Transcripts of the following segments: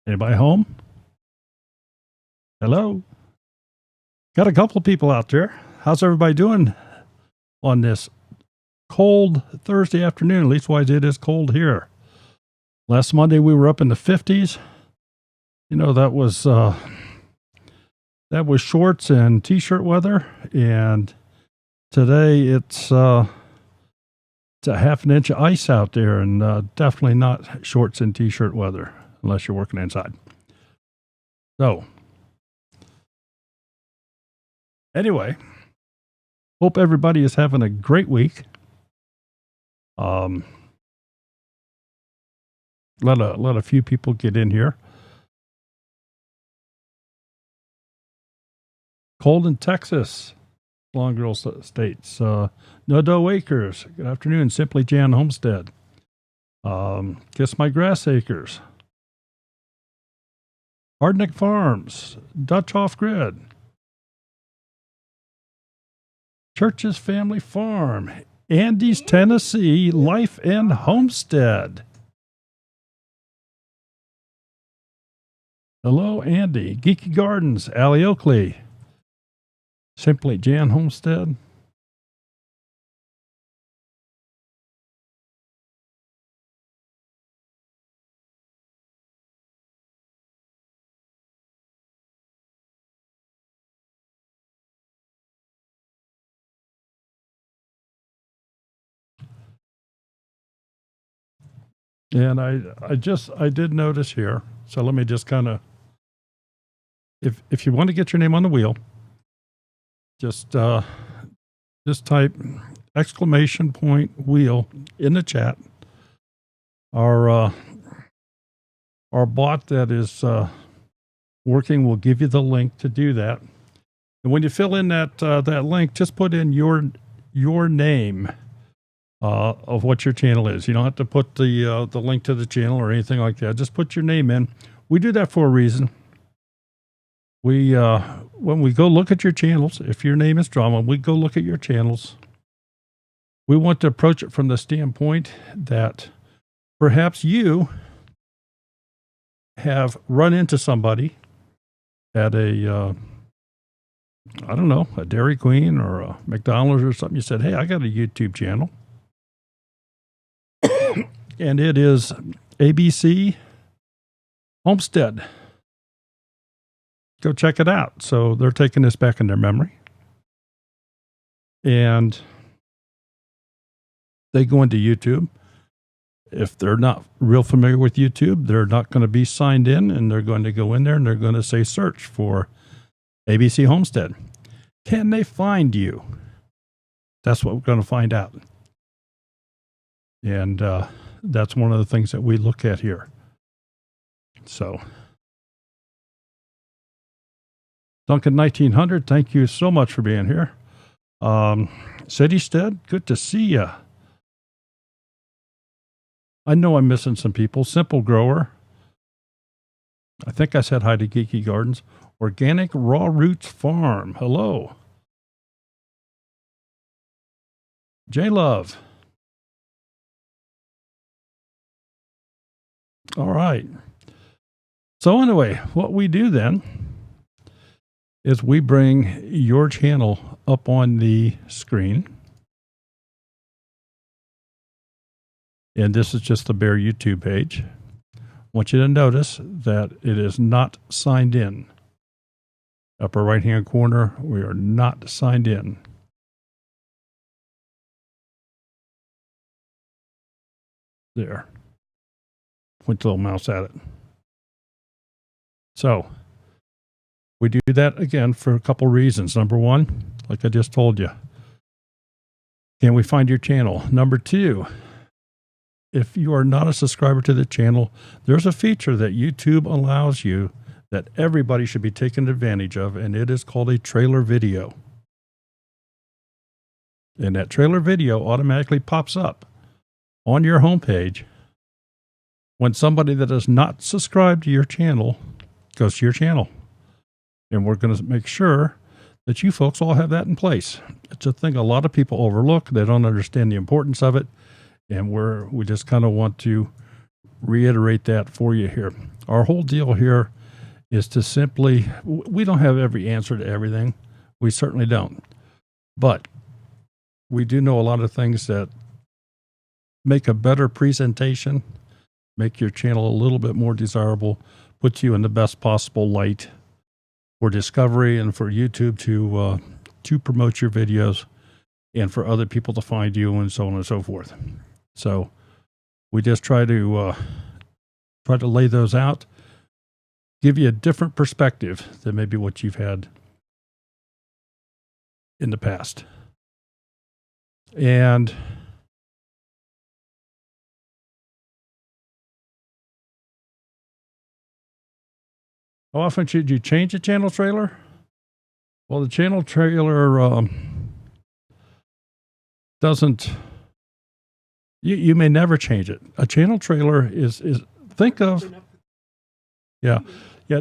Anybody home? Hello? Got a couple of people out there. How's everybody doing on this cold Thursday afternoon? Leastwise, it is cold here. Last Monday, we were up in the 50s. You know, that was shorts and t-shirt weather. And today, it's a half an inch of ice out there, and definitely not shorts and t-shirt weather unless you're working inside. So, anyway, hope everybody is having a great week. Let a few people get in here. Cold in Texas, Long Girl States. No Acres. Good afternoon. Simply Jan Homestead. Kiss My Grass Acres. Hardneck Farms. Dutch Off Grid. Church's Family Farm. Andy's Tennessee Life and Homestead. Hello, Andy. Geeky Gardens. Allie Oakley. Simply Jan Homestead. And I did notice here, so let me just kind of, if you want to get your name on the wheel, just type exclamation point wheel in the chat. Our bot that is working will give you the link to do that. And when you fill in that link, just put in your name of what your channel is. You don't have to put the link to the channel or anything like that. Just put your name in. We do that for a reason. We when we go look at your channels, if your name is Drama, we go look at your channels. We want to approach it from the standpoint that perhaps you have run into somebody at a a Dairy Queen or a McDonald's or something. You said, "Hey, I got a YouTube channel." And it is ABC Homestead. Go check it out. So they're taking this back in their memory. And they go into YouTube. If they're not real familiar with YouTube, they're not going to be signed in, and they're going to go in there and they're going to say search for ABC Homestead. Can they find you? That's what we're going to find out. And that's one of the things that we look at here. So, Duncan 1900, thank you so much for being here. Citystead, good to see you. I know I'm missing some people. Simple Grower. I think I said hi to Geeky Gardens. Organic Raw Roots Farm. Hello. J Love. All right. So anyway, what we do then is we bring your channel up on the screen. And this is just the bare YouTube page. I want you to notice that it is not signed in. Upper right-hand corner, we are not signed in. There. Point the little mouse at it. So, we do that again for a couple reasons. Number one, like I just told you, can we find your channel? Number two, if you are not a subscriber to the channel, there's a feature that YouTube allows you that everybody should be taking advantage of, and it is called a trailer video. And that trailer video automatically pops up on your homepage when somebody that is not subscribed to your channel goes to your channel. And we're going to make sure that you folks all have that in place. It's a thing a lot of people overlook. They don't understand the importance of it. And we just kind of want to reiterate that for you here. Our whole deal here is to simply, we don't have every answer to everything. We certainly don't. But we do know a lot of things that make a better presentation, make your channel a little bit more desirable, put you in the best possible light for discovery and for YouTube to promote your videos and for other people to find you and so on and so forth. So we just try to lay those out, give you a different perspective than maybe what you've had in the past. And how often should you change a channel trailer? Well, the channel trailer doesn't, you may never change it. A channel trailer is think of,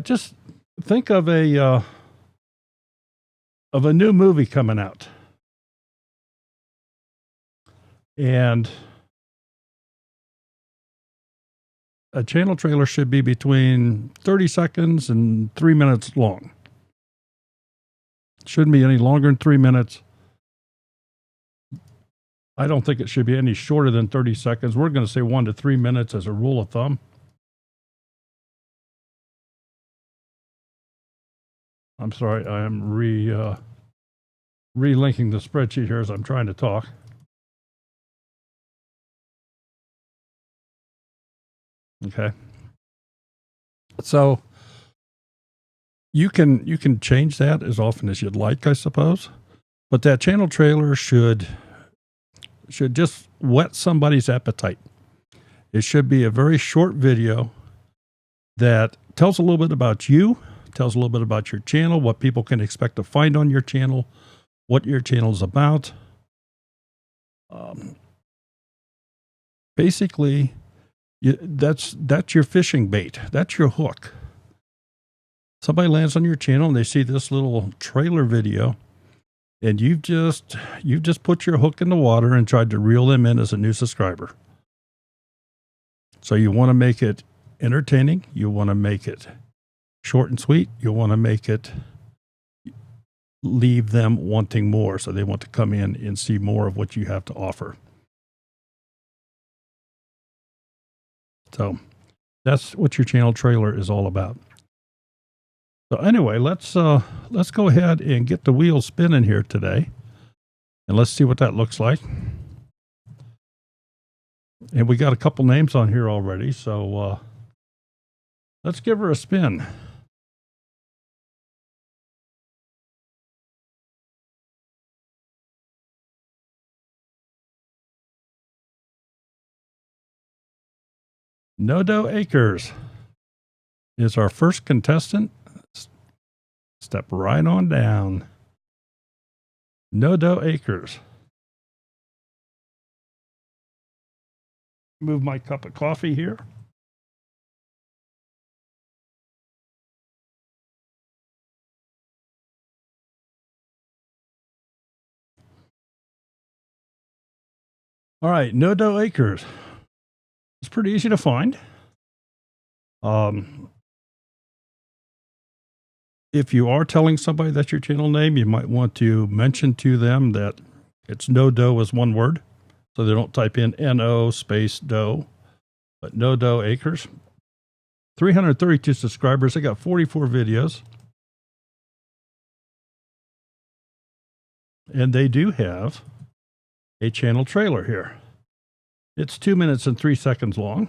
just think of a new movie coming out. And a channel trailer should be between 30 seconds and 3 minutes long. Shouldn't be any longer than 3 minutes. I don't think it should be any shorter than 30 seconds. We're going to say 1 to 3 minutes as a rule of thumb. I'm sorry, I am relinking the spreadsheet here as I'm trying to talk. Okay. So you can change that as often as you'd like, I suppose. But that channel trailer should just whet somebody's appetite. It should be a very short video that tells a little bit about you, tells a little bit about your channel, what people can expect to find on your channel, what your channel is about. Basically, that's your fishing bait. That's your hook. Somebody lands on your channel and they see this little trailer video, and you've just put your hook in the water and tried to reel them in as a new subscriber. So you want to make it entertaining. You want to make it short and sweet. You want to make it leave them wanting more, so they want to come in and see more of what you have to offer. So that's what your channel trailer is all about. So anyway, let's go ahead and get the wheel spinning here today, and let's see what that looks like. And we got a couple names on here already, so let's give her a spin. Nodo Acres is our first contestant. Step right on down. Nodo Acres. Move my cup of coffee here. All right, Nodo Acres. It's pretty easy to find. If you are telling somebody that's your channel name, you might want to mention to them that it's Nodo as one word, so they don't type in N-O space do, but Nodo Acres. 332 subscribers. They got 44 videos. And they do have a channel trailer here. It's 2 minutes and 3 seconds long,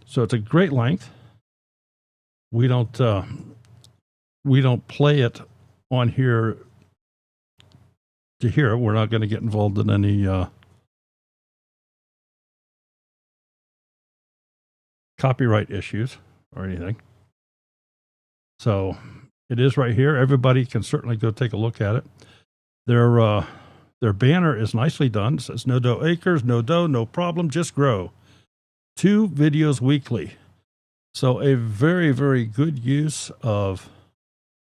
so it's a great length. We don't play it on here to hear it. We're not going to get involved in any copyright issues or anything. So it is right here. Everybody can certainly go take a look at it. Their banner is nicely done. It says Nodo Acres, no dough, no problem, just grow. 2 videos weekly. So a very, very good use of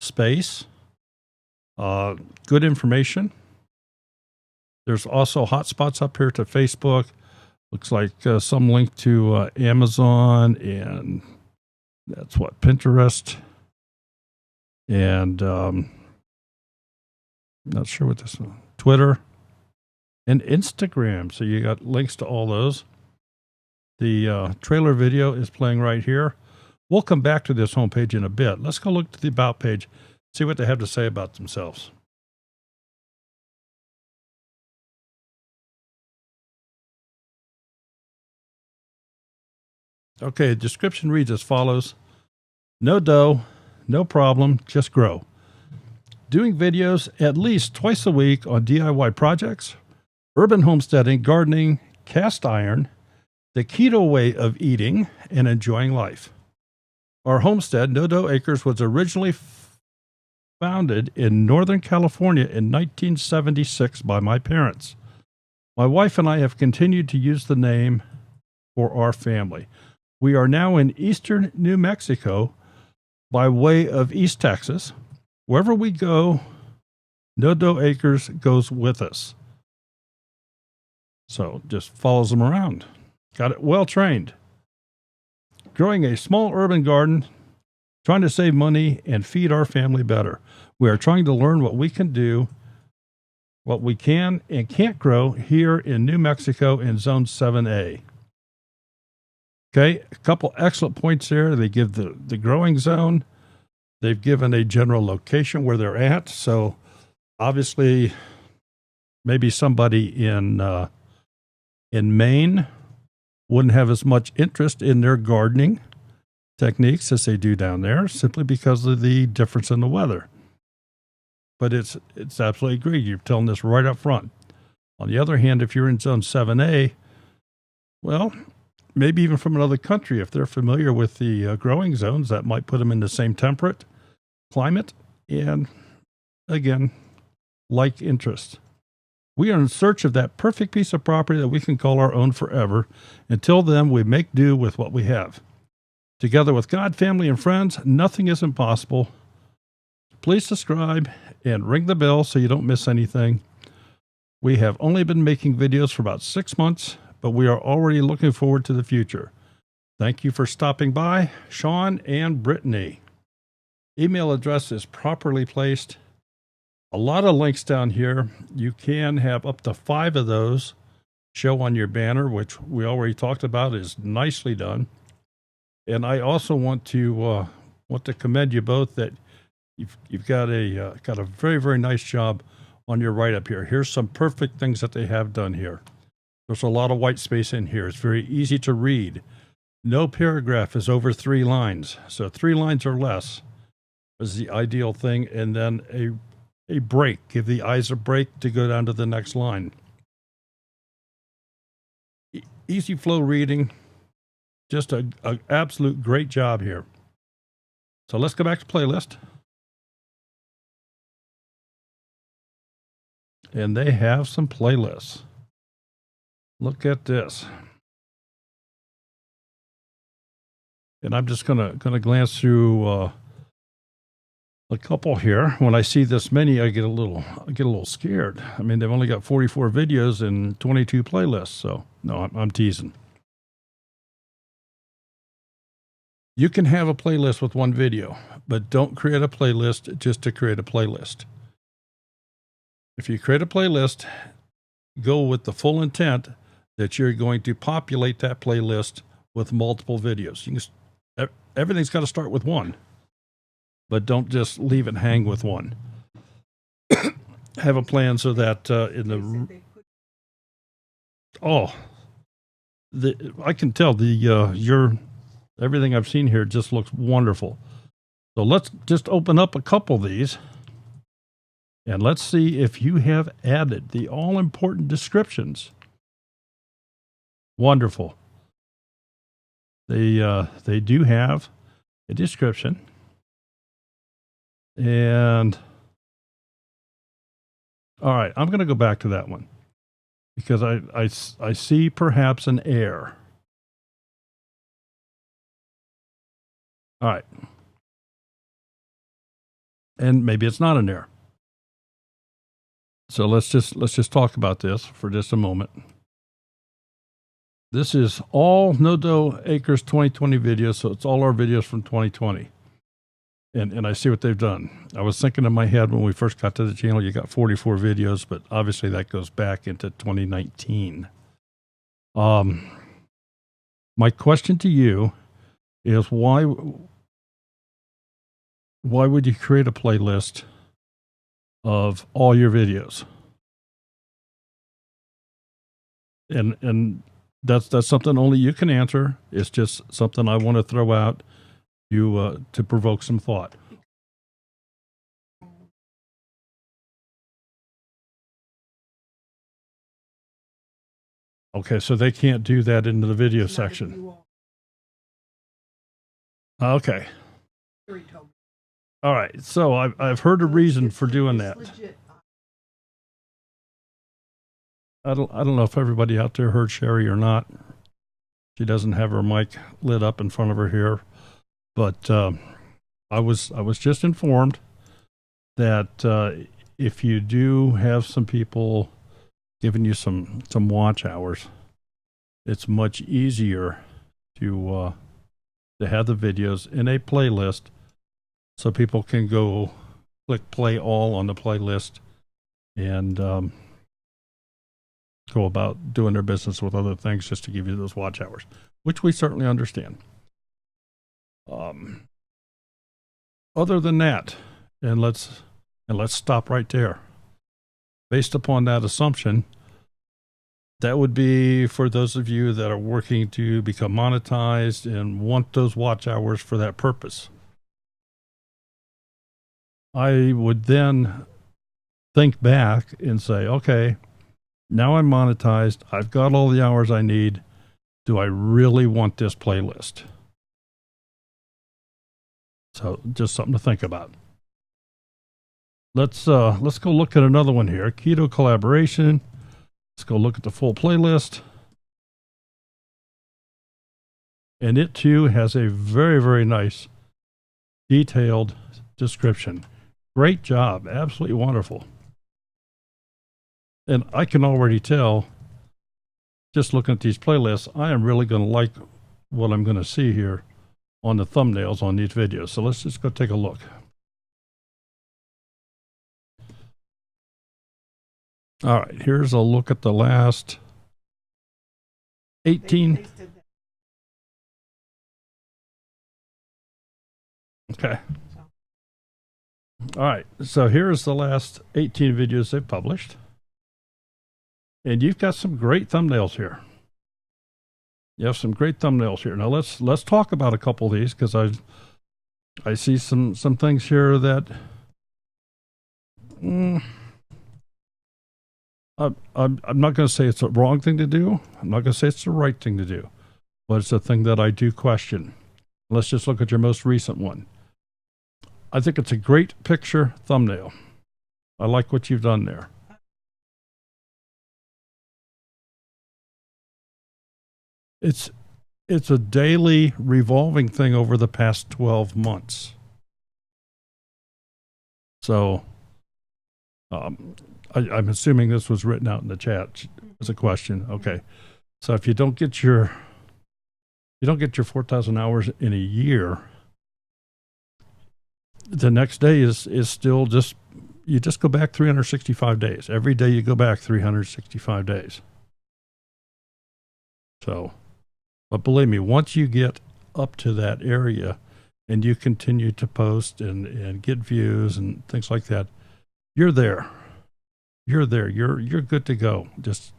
space, good information. There's also hotspots up here to Facebook, Looks like some link to Amazon, and that's what, Pinterest, and not sure what this one, Twitter, and Instagram. So you got links to all those. The trailer video is playing right here. We'll come back to this homepage in a bit. Let's go look to the About page, see what they have to say about themselves. Okay, the description reads as follows. No dough, no problem, just grow. Doing videos at least twice a week on DIY projects, urban homesteading, gardening, cast iron, the keto way of eating, and enjoying life. Our homestead, No Dough Acres, was originally founded in Northern California in 1976 by my parents. My wife and I have continued to use the name for our family. We are now in eastern New Mexico by way of East Texas. Wherever we go, No Dough Acres goes with us. So just follows them around. Got it well trained. Growing a small urban garden, trying to save money and feed our family better. We are trying to learn what we can do, what we can and can't grow here in New Mexico in Zone 7A. Okay, a couple excellent points there. They give the growing zone. They've given a general location where they're at. So obviously, maybe somebody in Maine wouldn't have as much interest in their gardening techniques as they do down there, simply because of the difference in the weather. But it's absolutely great. You're telling this right up front. On the other hand, if you're in Zone 7A, well, maybe even from another country, if they're familiar with the growing zones, that might put them in the same temperate climate and, again, like interest. We are in search of that perfect piece of property that we can call our own forever. Until then, we make do with what we have. Together with God, family, and friends, nothing is impossible. Please subscribe and ring the bell so you don't miss anything. We have only been making videos for about 6 months, but we are already looking forward to the future. Thank you for stopping by, Sean and Brittany. Email address is properly placed. A lot of links down here. You can have up to 5 of those show on your banner, which we already talked about is nicely done. And I also want to commend you both that you've got a very, very nice job on your write-up here. Here's some perfect things that they have done here. There's a lot of white space in here. It's very easy to read. No paragraph is over 3 lines. So 3 lines or less is the ideal thing. And then a break. Give the eyes a break to go down to the next line. Easy flow reading. Just an absolute great job here. So let's go back to playlist. And they have some playlists. Look at this. And I'm just gonna glance through a couple here. When I see this many, I get a little scared. I mean, they've only got 44 videos and 22 playlists. So no, I'm teasing. You can have a playlist with 1 video, but don't create a playlist just to create a playlist. If you create a playlist, go with the full intent that you're going to populate that playlist with multiple videos. Everything's got to start with 1, but don't just leave it hang with 1. Have a plan so that I can tell everything I've seen here just looks wonderful. So let's just open up a couple of these and let's see if you have added the all-important descriptions. Wonderful. They do have a description. And all right, I'm going to go back to that one because I see perhaps an error. All right. And maybe it's not an error. So let's just talk about this for just a moment. This is all No Dough Acres 2020 videos, so it's all our videos from 2020. And I see what they've done. I was thinking in my head when we first got to the channel, you got 44 videos, but obviously that goes back into 2019. My question to you is why would you create a playlist of all your videos? And that's something only you can answer. It's just something I want to throw out you to provoke some thought. Okay, so they can't do that into the video section. Okay. All right, so I've heard a reason for doing that. I don't know if everybody out there heard Sherry or not. She doesn't have her mic lit up in front of her here, but I was just informed that if you do have some people giving you some watch hours, it's much easier to have the videos in a playlist, so people can go click play all on the playlist and go about doing their business with other things just to give you those watch hours, which we certainly understand. Other than that, and let's stop right there. Based upon that assumption, that would be for those of you that are working to become monetized and want those watch hours for that purpose. I would then think back and say, okay, now I'm monetized. I've got all the hours I need. Do I really want this playlist? So just something to think about. Let's go look at another one here. Keto collaboration. Let's go look at the full playlist. And it too has a very, very nice detailed description. Great job. Absolutely wonderful. And I can already tell, just looking at these playlists, I am really going to like what I'm going to see here on the thumbnails on these videos. So let's just go take a look. All right, here's a look at the last 18. Okay. All right, so here's the last 18 videos they've published. And you've got some great thumbnails here. You have some great thumbnails here. Now let's talk about a couple of these, because I see some things here that I'm not going to say it's the wrong thing to do. I'm not going to say it's the right thing to do, but it's a thing that I do question. Let's just look at your most recent one. I think it's a great picture thumbnail. I like what you've done there. It's a daily revolving thing over the past 12 months. So I'm assuming this was written out in the chat as a question. Okay. So if you don't get your 4,000 hours in a year, the next day is still you just go back 365 days. Every day you go back 365 days. So, but believe me, once you get up to that area and you continue to post and get views and things like that, you're there. You're there. You're good to go. Just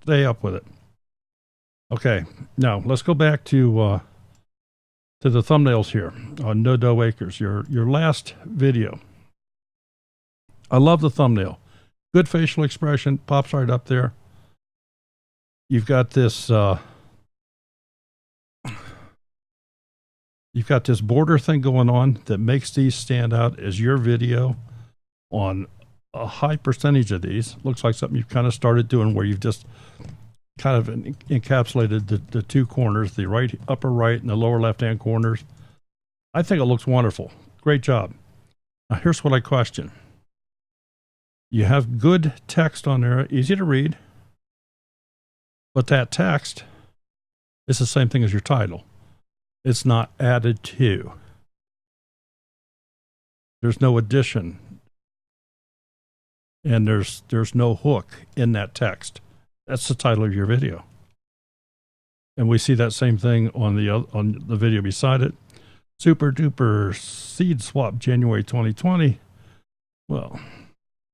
stay up with it. Okay. Now let's go back to the thumbnails here on No Dough Acres. Your last video. I love the thumbnail. Good facial expression, pops right up there. You've got this border thing going on that makes these stand out as your video on a high percentage of these. Looks like something you've kind of started doing where you've just kind of encapsulated the two corners, the right, upper right and the lower left-hand corners. I think it looks wonderful. Great job. Now here's what I question. You have good text on there, easy to read, but that text It's the same thing as your title. It's not added to. There's no addition. And there's no hook in that text. That's the title of your video. And we see that same thing on the video beside it. Super duper seed swap January 2020. Well,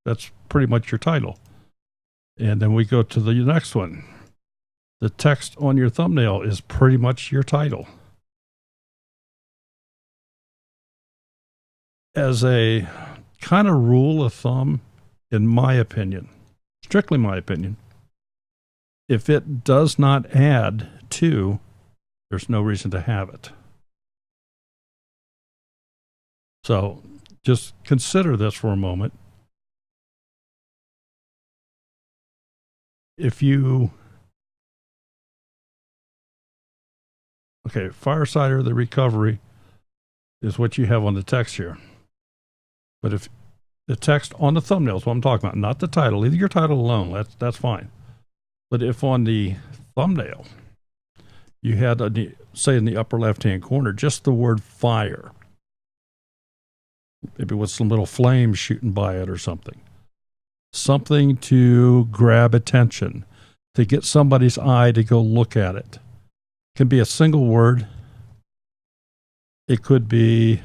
that's pretty much your title. And then we go to the next one. The text on your thumbnail is pretty much your title. As a kind of rule of thumb, in my opinion, strictly my opinion, if it does not add to, there's no reason to have it. So just consider this for a moment. If you, okay, Firesider, the recovery is what you have on the text here. But if the text on the thumbnail is what I'm talking about, not the title, leave your title alone, that's fine. But if on the thumbnail you had, say in the upper left-hand corner, just the word fire, maybe with some little flames shooting by it or something to grab attention, to get somebody's eye to go look at it. It can be a single word. It could be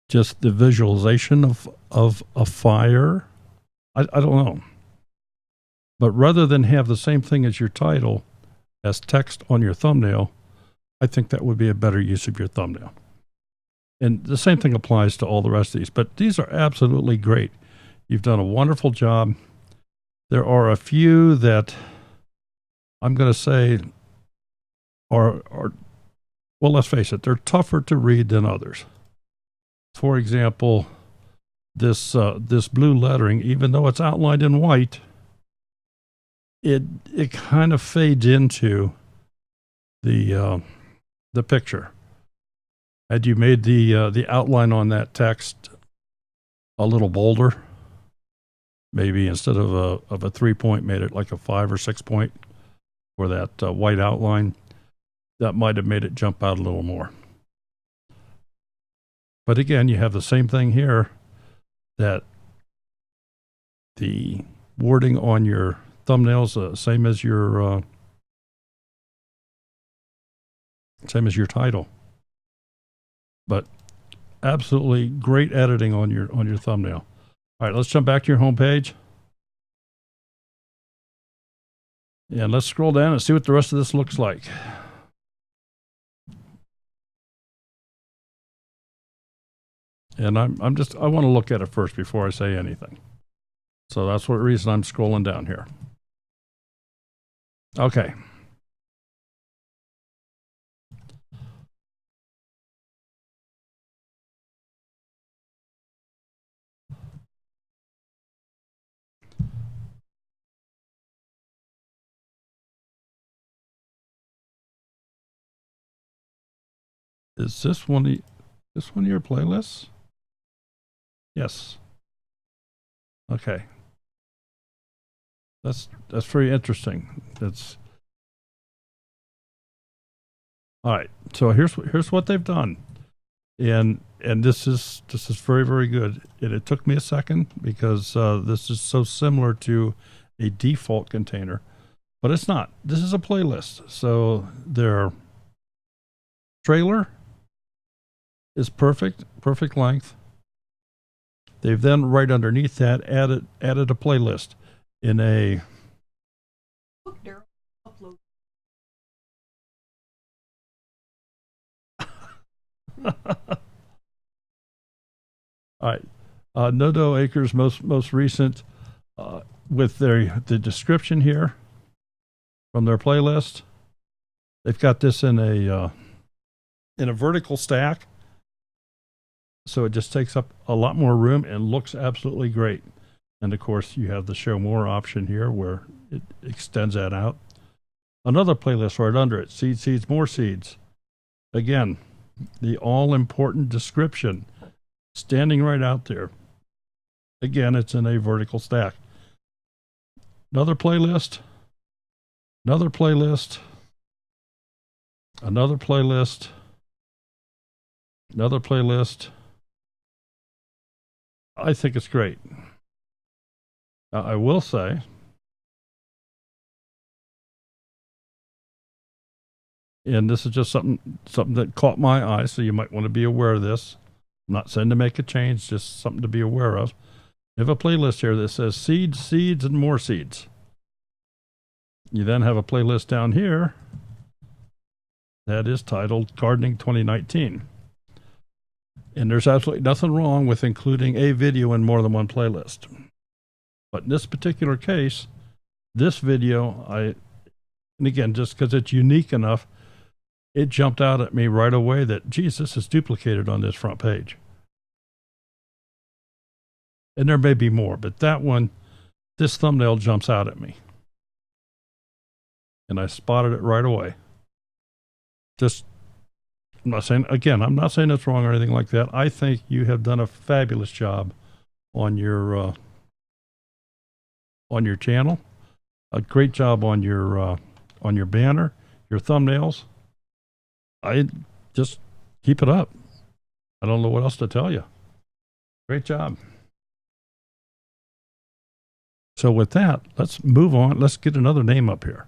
just the visualization of a fire. I don't know. But rather than have the same thing as your title as text on your thumbnail, I think that would be a better use of your thumbnail. And the same thing applies to all the rest of these, but these are absolutely great. You've done a wonderful job. There are a few that I'm going to say are, well, let's face it, they're tougher to read than others. For example, this blue lettering, even though it's outlined in white, it kind of fades into the picture. Had you made the outline on that text a little bolder, maybe instead of a 3-point, made it like a 5 or 6 point for that white outline, that might have made it jump out a little more. But again, you have the same thing here, that the wording on your thumbnails, same as your title. But absolutely great editing on your thumbnail. All right, let's jump back to your home page. And let's scroll down and see what the rest of this looks like. And I want to look at it first before I say anything. So that's the reason I'm scrolling down here. Okay. Is this one of your playlists? Yes. Okay. That's very interesting. That's all right. So here's what they've done, and this is very, very good. And it took me a second because this is so similar to a default container, but it's not. This is a playlist. So their trailer is perfect length. They've then right underneath that added a playlist in a upload. All right. Nodo Acres most recent with the description here from their playlist. They've got this in a vertical stack. So it just takes up a lot more room and looks absolutely great. And of course, you have the show more option here where it extends that out. Another playlist right under it, seeds, more seeds. Again, the all-important description standing right out there. Again, it's in a vertical stack. Another playlist. Another playlist. Another playlist. I think it's great. I will say, and this is just something that caught my eye, so you might want to be aware of this. I'm not saying to make a change, just something to be aware of. You have a playlist here that says seeds, seeds, and more seeds. You then have a playlist down here that is titled Gardening 2019. And there's absolutely nothing wrong with including a video in more than one playlist. But in this particular case, this video, and again, just because it's unique enough, it jumped out at me right away that, geez, this is duplicated on this front page. And there may be more, but that one, this thumbnail jumps out at me. And I spotted it right away. I'm not saying it's wrong or anything like that. I think you have done a fabulous job on your channel. A great job on your banner, your thumbnails. I just keep it up. I don't know what else to tell you. Great job. So with that, let's move on. Let's get another name up here.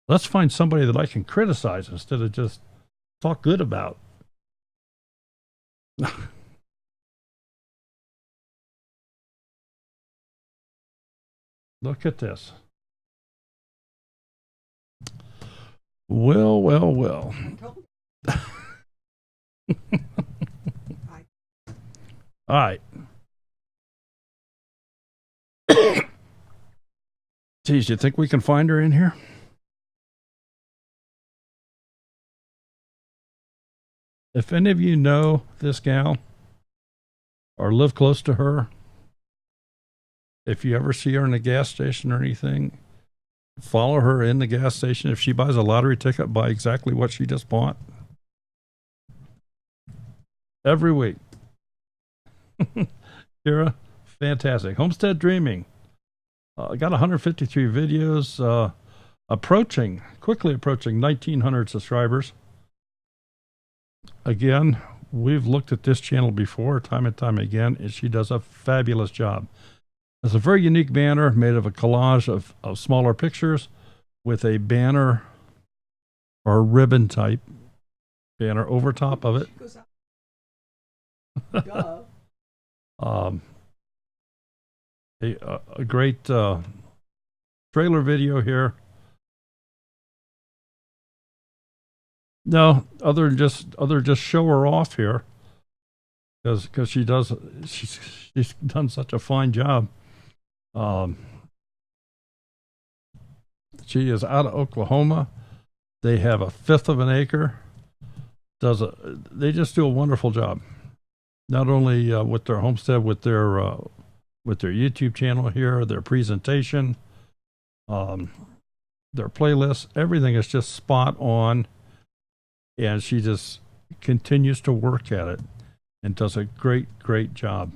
Let's find somebody that I can criticize instead of just talk good about. Look at this. Well. All right. Geez, you think we can find her in here? If any of you know this gal or live close to her, if you ever see her in a gas station or anything, follow her in the gas station. If she buys a lottery ticket, buy exactly what she just bought. Every week. Kira, fantastic. Homestead Dreaming. I got 153 videos, quickly approaching 1,900 subscribers. Again, we've looked at this channel before, time and time again, and she does a fabulous job. It's a very unique banner made of a collage of smaller pictures with a banner or ribbon type banner over top of it. A great trailer video here. No, other than just show her off here, because she's done such a fine job. She is out of Oklahoma. They have 1/5 of an acre. They just do a wonderful job. Not only with their homestead, with their YouTube channel here, their presentation, their playlists, everything is just spot on. And she just continues to work at it and does a great job.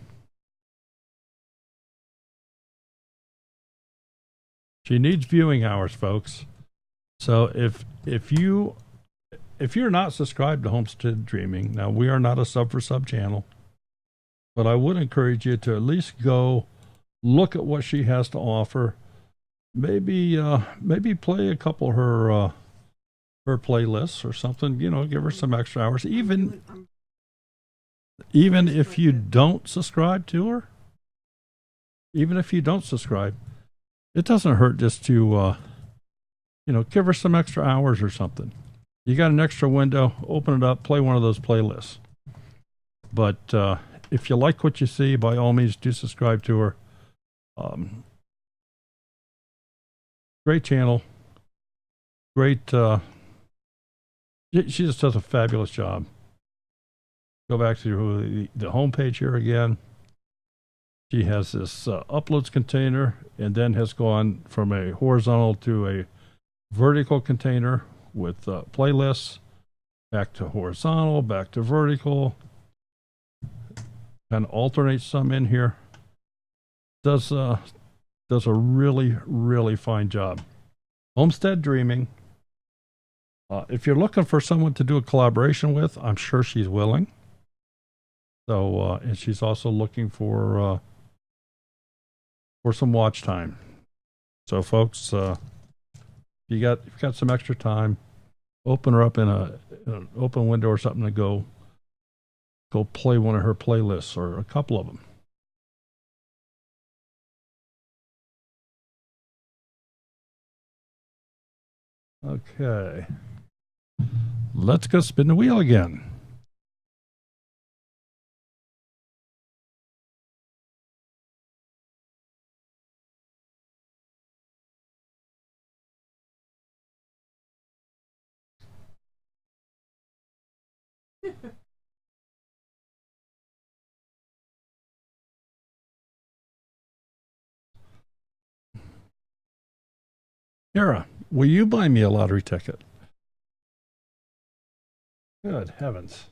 She needs viewing hours, folks. So if you're not subscribed to Homestead Dreaming, now we are not a sub for sub channel, but I would encourage you to at least go look at what she has to offer. Maybe play a couple of her playlists or something, give her some extra hours, even if you don't subscribe to her. Even if you don't subscribe, it doesn't hurt just to give her some extra hours or something. You got an extra window, open it up, play one of those playlists. But if you like what you see, by all means do subscribe to her. Great channel, great she just does a fabulous job. Go back to the homepage here again. She has this uploads container and then has gone from a horizontal to a vertical container with playlists, back to horizontal, back to vertical. Kind of alternates some in here. Does a really fine job. Homestead Dreaming. If you're looking for someone to do a collaboration with, I'm sure she's willing. So, and she's also looking for some watch time. So, folks, you've got some extra time, open her up in an open window or something to go play one of her playlists or a couple of them. Okay. Let's go spin the wheel again. Kara, will you buy me a lottery ticket? Good heavens.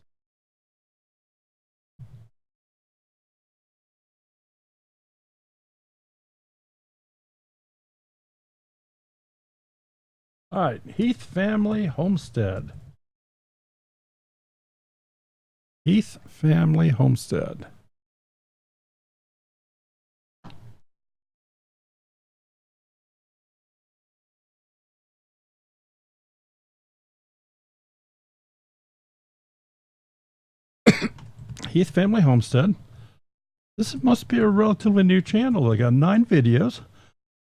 All right, Heath Family Homestead. Heath Family Homestead. Heath Family Homestead. This must be a relatively new channel. They got 9 videos,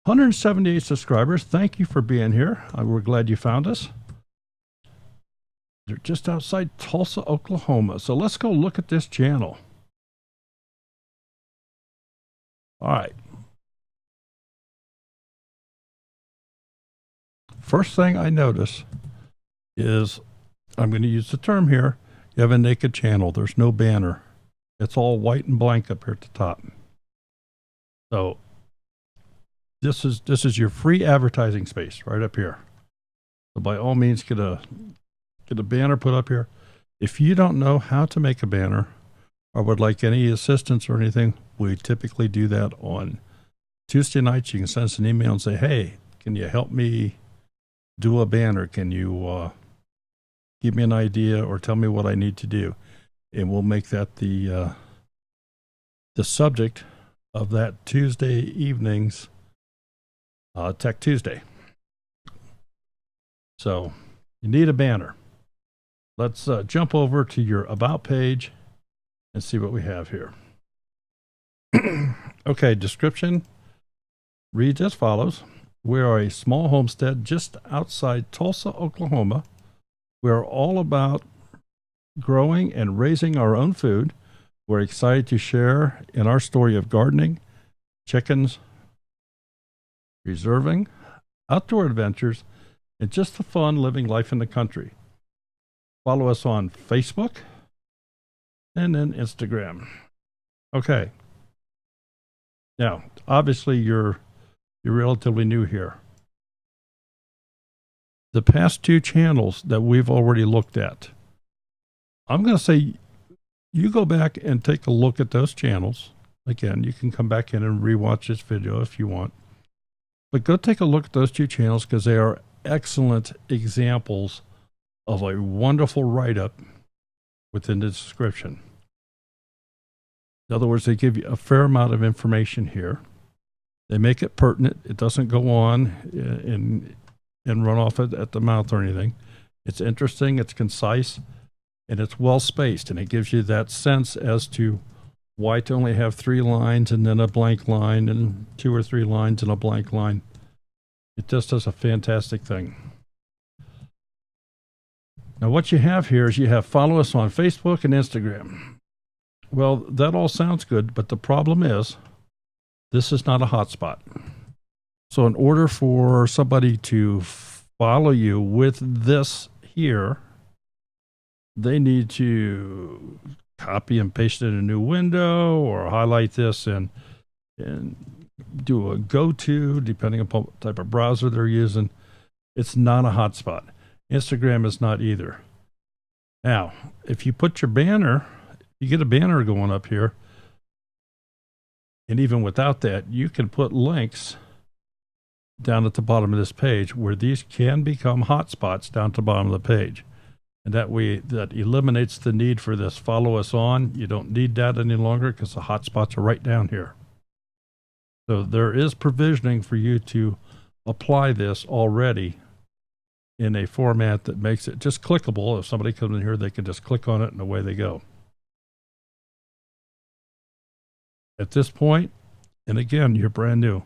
178 subscribers. Thank you for being here. We're glad you found us. They're just outside Tulsa, Oklahoma. So let's go look at this channel. All right. First thing I notice is, I'm going to use the term here, you have a naked channel. There's no banner. It's all white and blank up here at the top. So this is your free advertising space right up here. So by all means, get a banner put up here. If you don't know how to make a banner or would like any assistance or anything, we typically do that on Tuesday nights. You can send us an email and say, hey, can you help me do a banner? Can you give me an idea or tell me what I need to do? And we'll make that the subject of that Tuesday evening's Tech Tuesday. So you need a banner. Let's jump over to your About page and see what we have here. Okay, description reads as follows. We are a small homestead just outside Tulsa, Oklahoma. We are all about growing and raising our own food. We're excited to share in our story of gardening, chickens, preserving, outdoor adventures, and just the fun living life in the country. Follow us on Facebook and then Instagram. Okay. Now, obviously, you're relatively new here. The past 2 channels that we've already looked at, I'm going to say you go back and take a look at those channels. Again, you can come back in and rewatch this video if you want. But go take a look at those 2 channels because they are excellent examples of a wonderful write-up within the description. In other words, they give you a fair amount of information here. They make it pertinent. It doesn't go on and run off at the mouth or anything. It's interesting, it's concise, and it's well spaced, and it gives you that sense as to why to only have 3 lines and then a blank line and 2 or 3 lines and a blank line. It just does a fantastic thing. Now what you have here is you have follow us on Facebook and Instagram. Well, that all sounds good, but the problem is this is not a hotspot. So in order for somebody to follow you with this here, they need to copy and paste it in a new window or highlight this and do a go-to depending upon what type of browser they're using. It's not a hotspot. Instagram is not either. Now, if you put your banner, you get a banner going up here, and even without that, you can put links down at the bottom of this page, where these can become hotspots down at the bottom of the page. And that eliminates the need for this follow us on. You don't need that any longer because the hotspots are right down here. So there is provisioning for you to apply this already in a format that makes it just clickable. If somebody comes in here, they can just click on it and away they go. At this point, and again, you're brand new,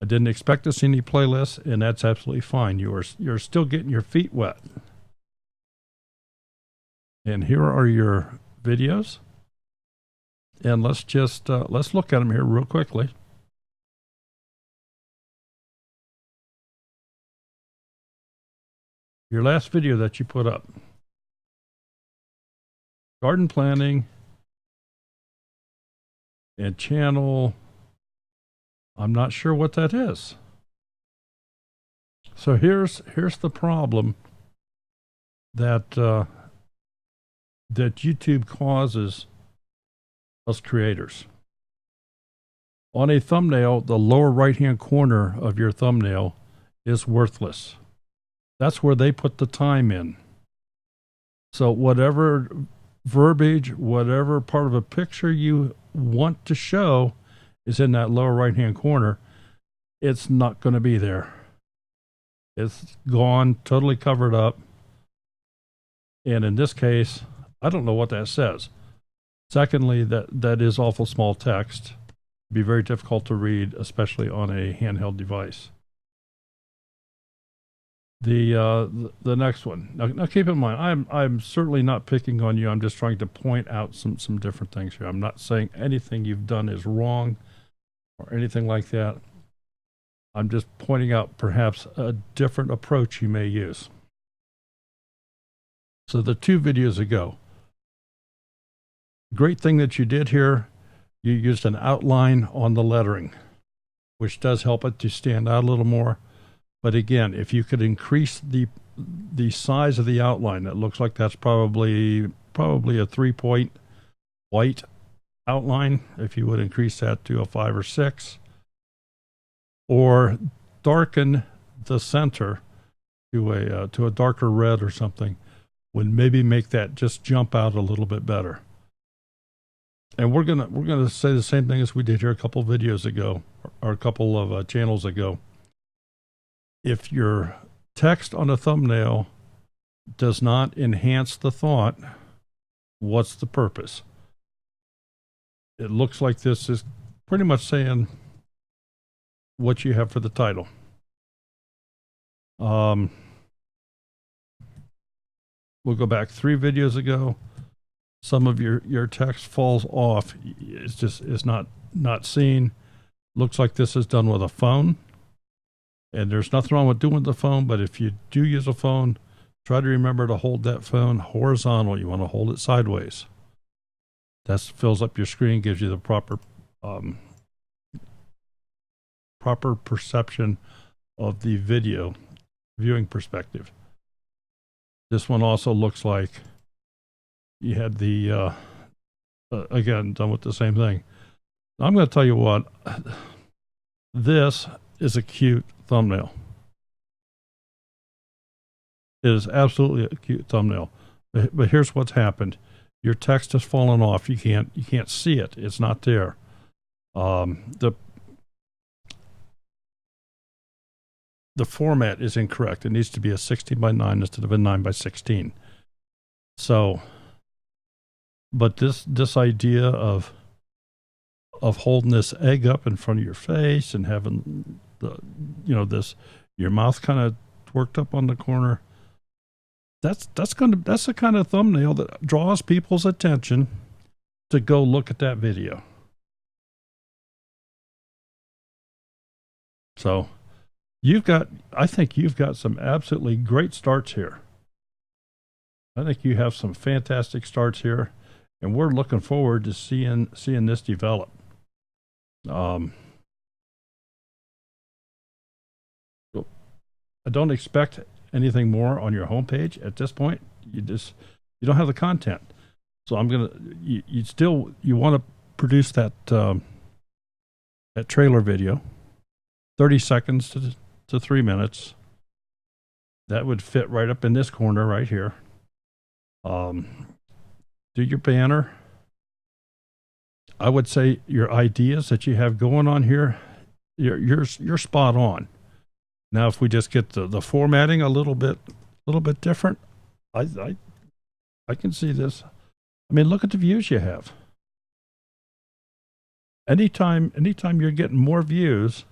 I didn't expect to see any playlists, and that's absolutely fine. You're still getting your feet wet. And here are your videos. And let's just let's look at them here real quickly. Your last video that you put up. Garden planting and channel. I'm not sure what that is. So here's the problem that that YouTube causes us creators. On a thumbnail, the lower right-hand corner of your thumbnail is worthless. That's where they put the time in. So whatever verbiage, whatever part of a picture you want to show is in that lower right-hand corner, it's not going to be there. It's gone, totally covered up. And in this case, I don't know what that says. Secondly, that is awful small text. It'd be very difficult to read, especially on a handheld device. The next one. Now keep in mind, I'm certainly not picking on you. I'm just trying to point out some different things here. I'm not saying anything you've done is wrong or anything like that. I'm just pointing out perhaps a different approach you may use. So the 2 videos ago, great thing that you did here, you used an outline on the lettering, which does help it to stand out a little more. But again, if you could increase the size of the outline, it looks like that's probably a 3-point white outline. If you would increase that to a 5 or 6, or darken the center to a darker red or something, would maybe make that just jump out a little bit better. And we're gonna say the same thing as we did here a couple of videos ago, or a couple of channels ago. If your text on a thumbnail does not enhance the thought, what's the purpose? It looks like this is pretty much saying what you have for the title. We'll go back 3 videos ago. Some of your text falls off. It's not seen. Looks like this is done with a phone. And there's nothing wrong with doing the phone, but if you do use a phone, try to remember to hold that phone horizontal. You want to hold it sideways. That fills up your screen, gives you the proper perception of the video viewing perspective. This one also looks like you had the again, done with the same thing. I'm going to tell you what, this is a cute thumbnail. It is absolutely a cute thumbnail. But here's what's happened. Your text has fallen off. You can't see it. It's not there. The format is incorrect. It needs to be a 16:9 instead of a 9:16. So, but this idea of holding this egg up in front of your face and having your mouth kind of worked up on the corner, that's the kind of thumbnail that draws people's attention to go look at that video. So I think you've got some absolutely great starts here. I think you have some fantastic starts here, and we're looking forward to seeing this develop. I don't expect anything more on your homepage at this point. You don't have the content. So you want to produce that trailer video, 30 seconds to 3 minutes. That would fit right up in this corner right here. Do your banner. I would say your ideas that you have going on here, you're spot on. Now, if we just get the formatting a little bit different, I can see this. I mean, look at the views you have. Anytime you're getting more views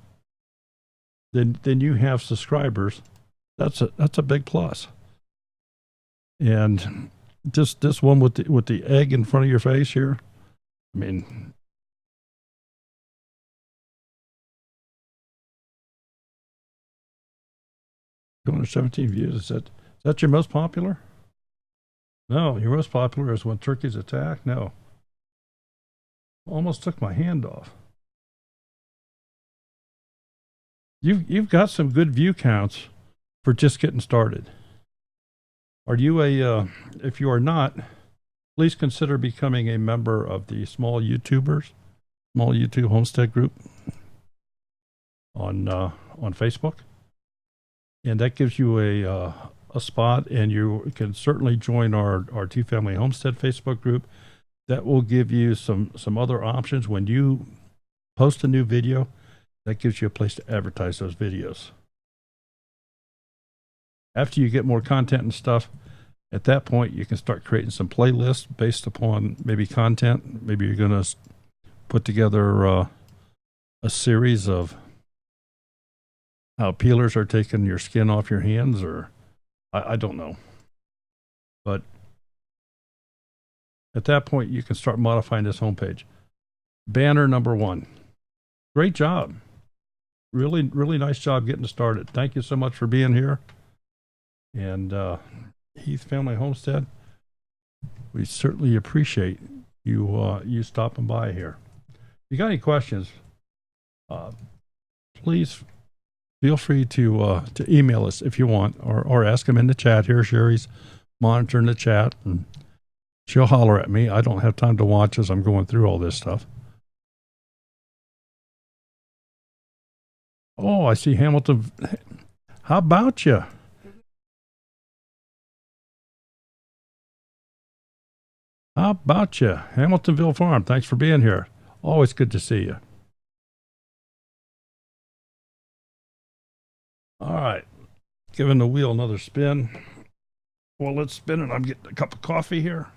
than you have subscribers, that's a big plus. And just this one with the egg in front of your face here, I mean, 217 views. Is that your most popular? No, your most popular is When Turkeys Attack. No, almost took my hand off. You've got some good view counts for just getting started. Are you if you are not, please consider becoming a member of the Small YouTube Homestead group on Facebook, and that gives you a spot, and you can certainly join our Two Family Homestead Facebook group. That will give you some other options when you post a new video. That gives you a place to advertise those videos. After you get more content and stuff, at that point, you can start creating some playlists based upon maybe content. Maybe you're going to put together a series of how peelers are taking your skin off your hands, or I don't know. But at that point, you can start modifying this homepage. Banner number 1. Great job. Really, really nice job getting started. Thank you so much for being here. And Heath Family Homestead, we certainly appreciate you stopping by here. If you got any questions, please feel free to email us if you want, or ask them in the chat here. Sherry's monitoring the chat, and she'll holler at me. I don't have time to watch as I'm going through all this stuff. Oh, I see Hamilton. How about you? How about you? Hamiltonville Farm, thanks for being here. Always good to see you. All right. Giving the wheel another spin. Well, it's spinning. I'm getting a cup of coffee here.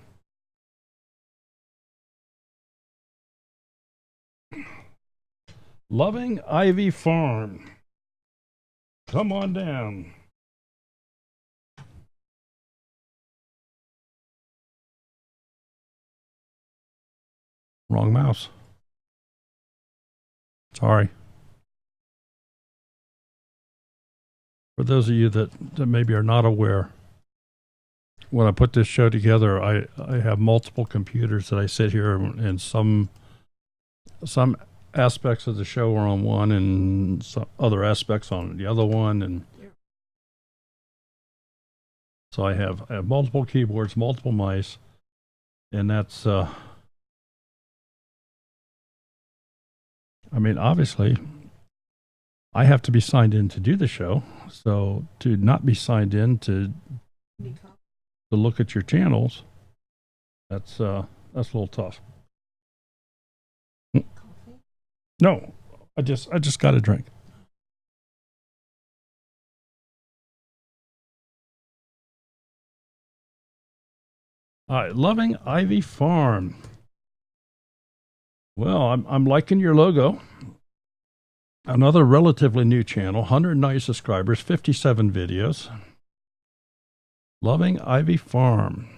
Loving Ivy Farm. Come on down. Wrong mouse. Sorry. For those of you that maybe are not aware, when I put this show together, I have multiple computers that I sit here, and some aspects of the show are on one and some other aspects on the other one, and so I have multiple keyboards, multiple mice, and that's I mean, obviously I have to be signed in to do the show, so to not be signed in to look at your channels, that's a little tough. No, I just got a drink. All right, Loving Ivy Farm. Well, I'm liking your logo. Another relatively new channel, 190 subscribers, 57 videos. Loving Ivy Farm.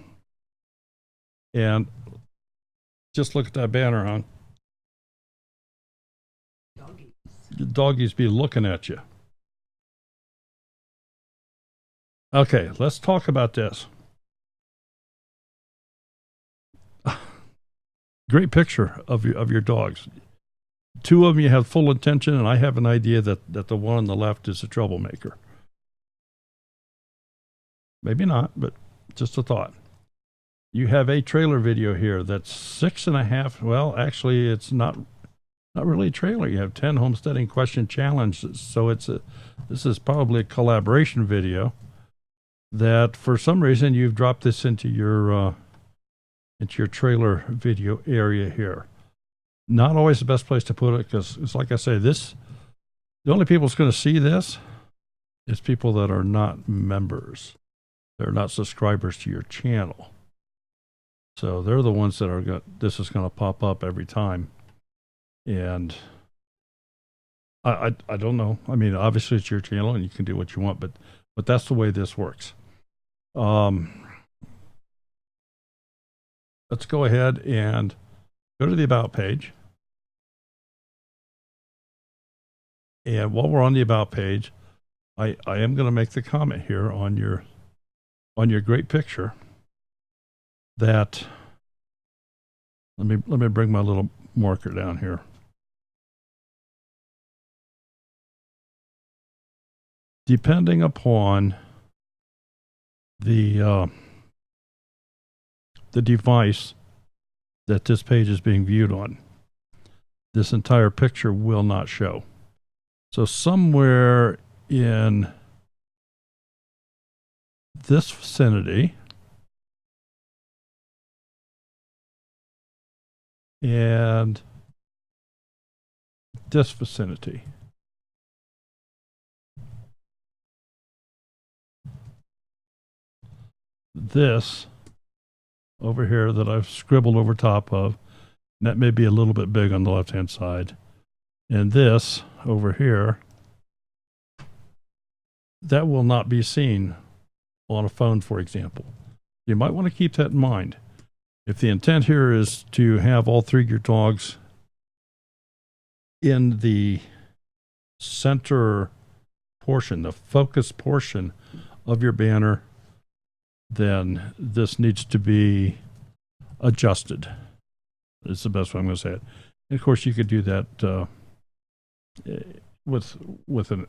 And just look at that banner, hon. The doggies be looking at you. Okay, let's talk about this. Great picture of your dogs. Two of them you have full attention, and I have an idea that the one on the left is a troublemaker. Maybe not, but just a thought. You have a trailer video here that's 6.5. Well, actually, it's not not really a trailer. You have 10 homesteading question challenges. So this is probably a collaboration video that for some reason you've dropped this into your trailer video area here. Not always the best place to put it, because it's like I say, the only people that's going to see this is people that are not members. They're not subscribers to your channel. So they're the ones that this is going to pop up every time. And I don't know. I mean, obviously it's your channel and you can do what you want, but that's the way this works. Let's go ahead and go to the About page. And while we're on the About page, I am going to make the comment here on your great picture that, let me bring my little marker down here. Depending upon the device that this page is being viewed on, this entire picture will not show. So somewhere in this vicinity and this vicinity, this over here that I've scribbled over top of, that may be a little bit big on the left hand side, and this over here, that will not be seen on a phone, for example. You might want to keep that in mind. If the intent here is to have all three of your dogs in the center portion, the focus portion of your banner, then this needs to be adjusted. It's the best way I'm going to say it. And of course, you could do that with a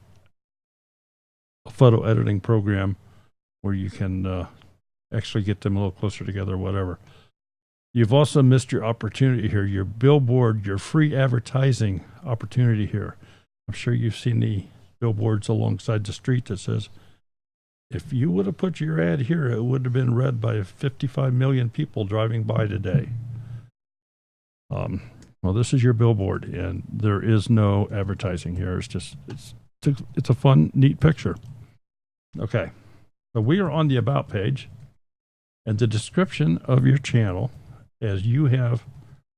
photo editing program where you can actually get them a little closer together or whatever. You've also missed your opportunity here, your billboard, your free advertising opportunity here. I'm sure you've seen the billboards alongside the street that says, if you would have put your ad here, it would have been read by 55 million people driving by today. Well, this is your billboard, and there is no advertising here. It's a fun, neat picture. Okay, so we are on the About page, and the description of your channel, as you have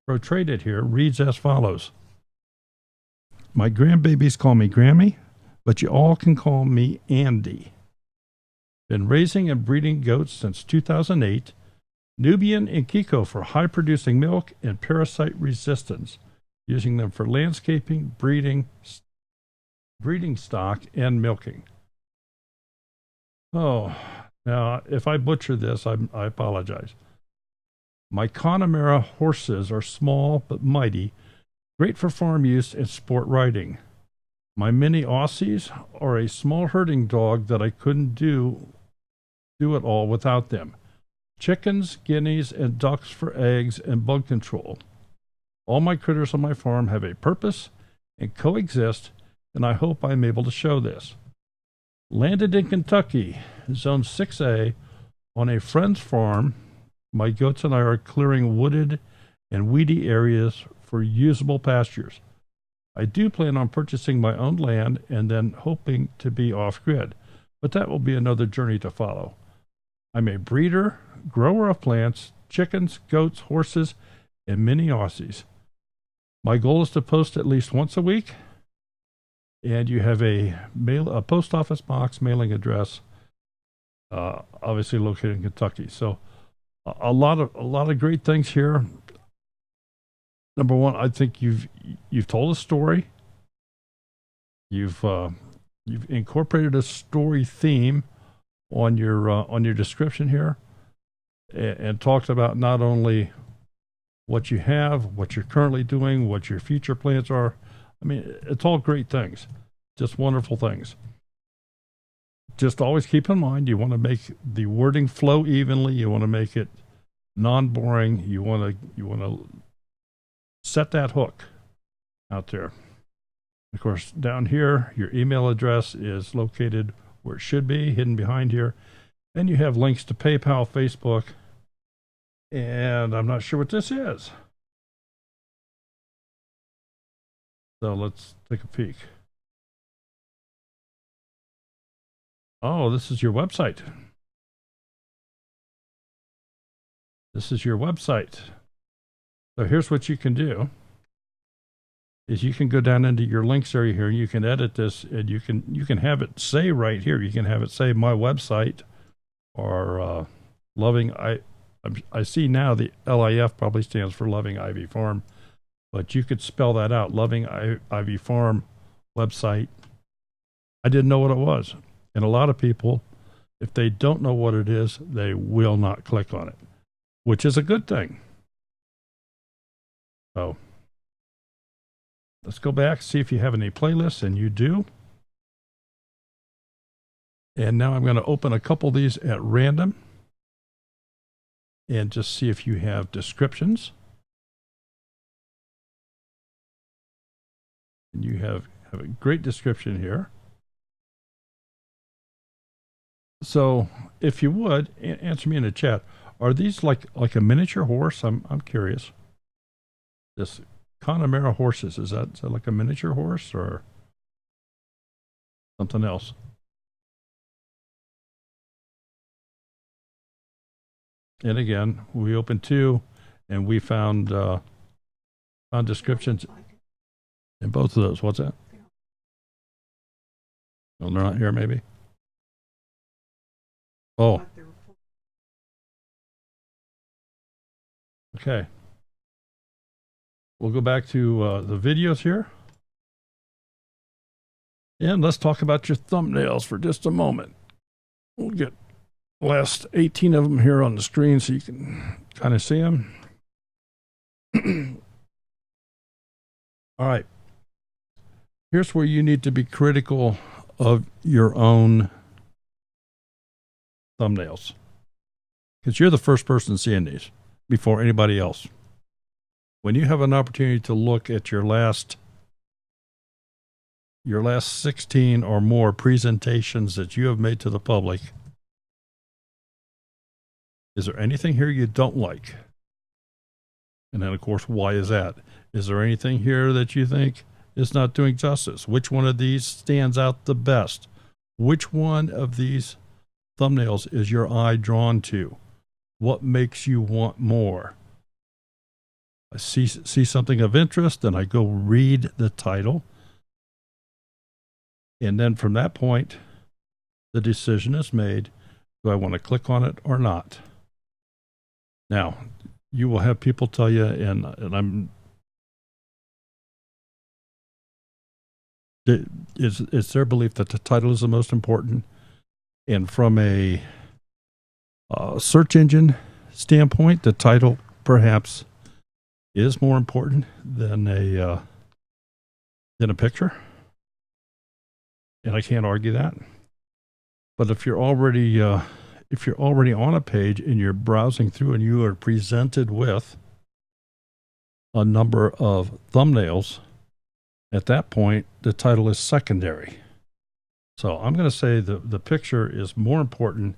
portrayed it here, reads as follows. My grandbabies call me Grammy, but you all can call me Andy. Been raising and breeding goats since 2008. Nubian and Kiko for high-producing milk and parasite resistance, using them for landscaping, breeding stock, and milking. Oh, now, if I butcher this, I apologize. My Connemara horses are small but mighty, great for farm use and sport riding. My mini Aussies are a small herding dog that I couldn't do it all without them. Chickens, guineas, and ducks for eggs and bug control. All my critters on my farm have a purpose and coexist, and I hope I'm able to show this. Landed in Kentucky, Zone 6A, on a friend's farm, my goats and I are clearing wooded and weedy areas for usable pastures. I do plan on purchasing my own land and then hoping to be off-grid, but that will be another journey to follow. I'm a breeder, grower of plants, chickens, goats, horses, and mini Aussies. My goal is to post at least once a week, and you have a post office box mailing address, obviously located in Kentucky. So a lot of great things here. Number one, I think you've told a story. You've incorporated a story theme on your description here, and talked about not only what you have, what you're currently doing, what your future plans are. I mean, it's all great things, just wonderful things. Just always keep in mind, you want to make the wording flow evenly. You want to make it non-boring. You want to set that hook. out there. Of course, down here, your email address is located where it should be, hidden behind here. And you have links to PayPal, Facebook, and I'm not sure what this is. So let's take a peek. Oh, this is your website. This is your website. So here's what you can do. Is you can go down into your links area here, and you can edit this, and you can have it say right here. You can have it say my website, or loving. I see now the LIF probably stands for Loving Ivy Farm, but you could spell that out. Loving Ivy Farm website. I didn't know what it was, and a lot of people, if they don't know what it is, they will not click on it, which is a good thing. So let's go back, see if you have any playlists, and you do. And now I'm going to open a couple of these at random and just see if you have descriptions. And you have a great description here. So if you would, answer me in the chat. Are these like a miniature horse? I'm curious. This Connemara horses, is that like a miniature horse or something else? And again, we opened two, and we found descriptions in both of those. What's that? Well, they're not here, maybe. Oh. Okay. We'll go back to the videos here. And let's talk about your thumbnails for just a moment. We'll get the last 18 of them here on the screen so you can kind of see them. All right. Here's where you need to be critical of your own thumbnails, because you're the first person seeing these before anybody else. When you have an opportunity to look at your last 16 or more presentations that you have made to the public, is there anything here you don't like? And then, of course, why is that? Is there anything here that you think is not doing justice? Which one of these stands out the best? Which one of these thumbnails is your eye drawn to? What makes you want more? I see something of interest, and I go read the title. And then from that point, the decision is made. Do I want to click on it or not? Now, you will have people tell you, and it's their belief that the title is the most important. And from a search engine standpoint, the title perhaps is more important than a picture. And I can't argue that. But if you're already on a page and you're browsing through and you are presented with a number of thumbnails, at that point, the title is secondary. So I'm going to say the picture is more important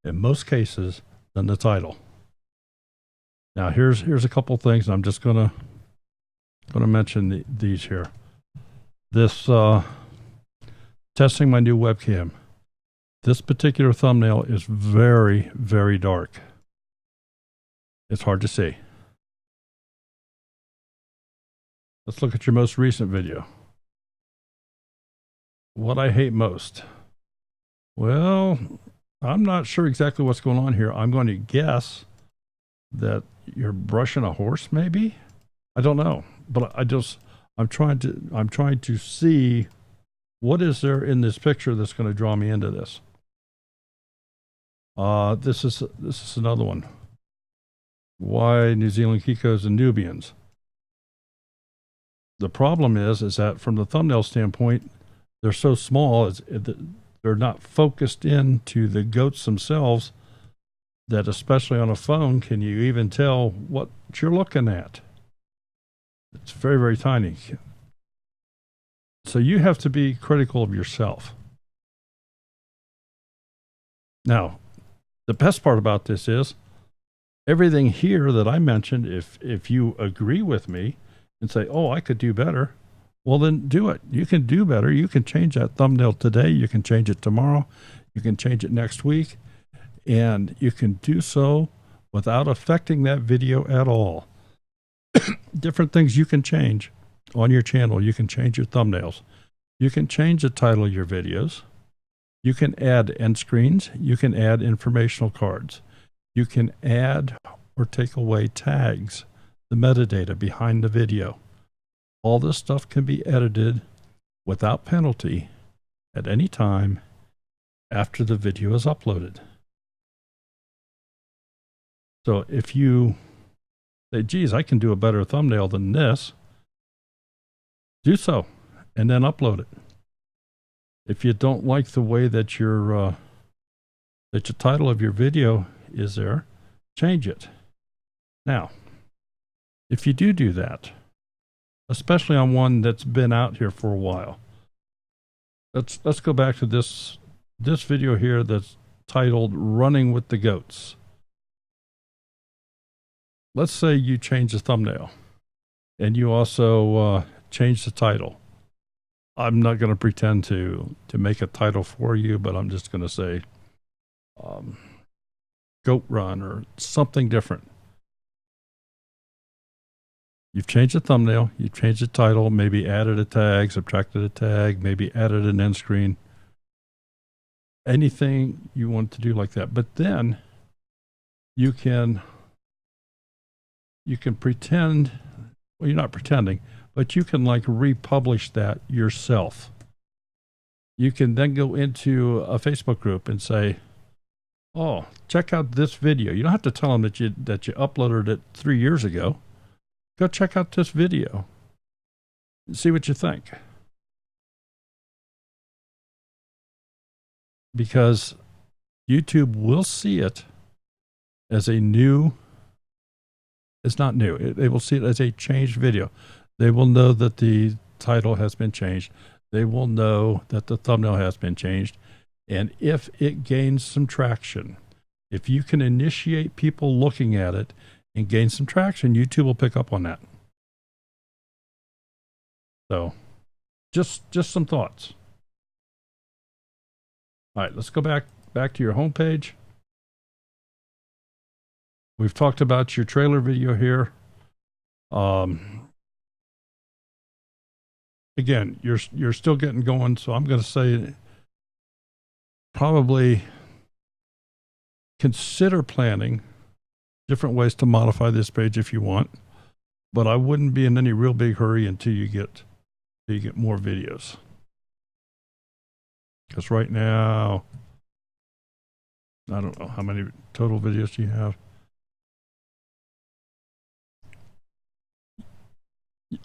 in most cases than the title. Now here's a couple things. I'm just going to mention these here. This testing my new webcam. This particular thumbnail is very, very dark. It's hard to see. Let's look at your most recent video. What I hate most. Well, I'm not sure exactly what's going on here. I'm going to guess that you're brushing a horse, maybe? I don't know. But I'm trying to see what is there in this picture that's going to draw me into this. This is another one. Why New Zealand Kikos and Nubians? The problem is that from the thumbnail standpoint, they're so small, they're not focused into the goats themselves, that especially on a phone, can you even tell what you're looking at? It's very, very tiny. So you have to be critical of yourself. Now, the best part about this is everything here that I mentioned, if you agree with me and say, oh, I could do better, well, then do it. You can do better. You can change that thumbnail today. You can change it tomorrow. You can change it next week. And you can do so without affecting that video at all. Different things you can change on your channel. You can change your thumbnails. You can change the title of your videos. You can add end screens. You can add informational cards. You can add or take away tags, the metadata behind the video. All this stuff can be edited without penalty at any time after the video is uploaded. So if you say, geez, I can do a better thumbnail than this, do so and then upload it. If you don't like the way that your title of your video is there, change it. Now, if you do that, especially on one that's been out here for a while, let's go back to this video here that's titled Running with the Goats. Let's say you change the thumbnail and you also change the title. I'm not going to pretend to make a title for you, but I'm just going to say Goat Run or something different. You've changed the thumbnail, you've changed the title, maybe added a tag, subtracted a tag, maybe added an end screen. Anything you want to do like that. But then you can pretend, well, you're not pretending, but you can like republish that yourself. You can then go into a Facebook group and say, oh, check out this video. You don't have to tell them that you uploaded it 3 years ago. Go check out this video and see what you think. Because YouTube will see it as a new, it's not new. They will see it as a changed video. They will know that the title has been changed. They will know that the thumbnail has been changed. And if it gains some traction, if you can initiate people looking at it and gain some traction, YouTube will pick up on that. So just some thoughts. All right, let's go back to your homepage. We've talked about your trailer video here. Again, you're still getting going, so I'm going to say probably consider planning different ways to modify this page if you want, but I wouldn't be in any real big hurry until you get more videos. Because right now, I don't know how many total videos do you have.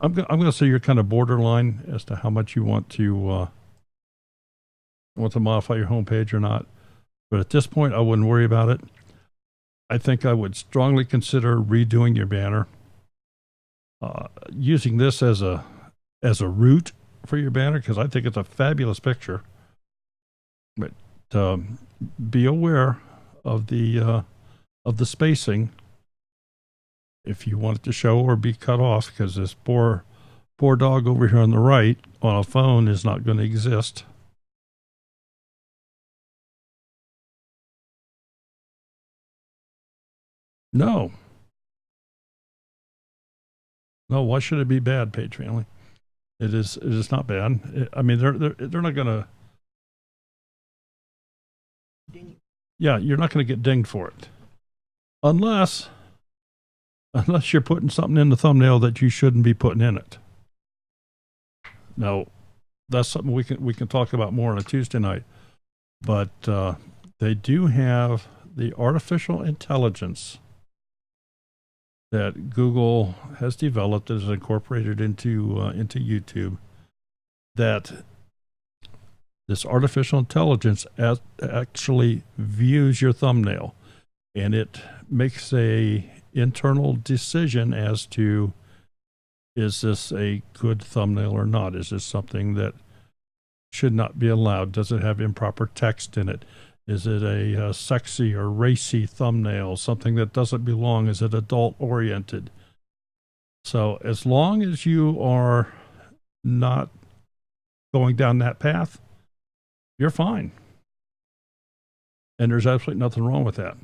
I'm going to say you're kind of borderline as to how much you want to modify your homepage or not. But at this point, I wouldn't worry about it. I think I would strongly consider redoing your banner, using this as a root for your banner, because I think it's a fabulous picture. But be aware of the spacing if you want it to show or be cut off, because this poor dog over here on the right on a phone is not going to exist. No, why should it be bad, Page Family? It is not bad. I mean, they're not going to. Yeah, you're not going to get dinged for it, unless you're putting something in the thumbnail that you shouldn't be putting in it. Now, that's something we can talk about more on a Tuesday night. But they do have the artificial intelligence that Google has developed that is incorporated into YouTube. That this artificial intelligence actually views your thumbnail, and it makes a internal decision as to is this a good thumbnail or not? Is this something that should not be allowed? Does it have improper text in it? Is it a sexy or racy thumbnail, something that doesn't belong? Is it adult oriented? So as long as you are not going down that path, you're fine. And there's absolutely nothing wrong with that.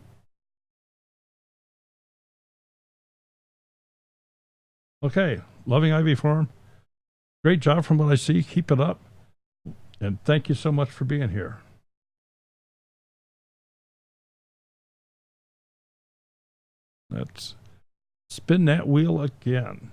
Okay, Loving Ivy Farm. Great job from what I see. Keep it up. And thank you so much for being here. Let's spin that wheel again.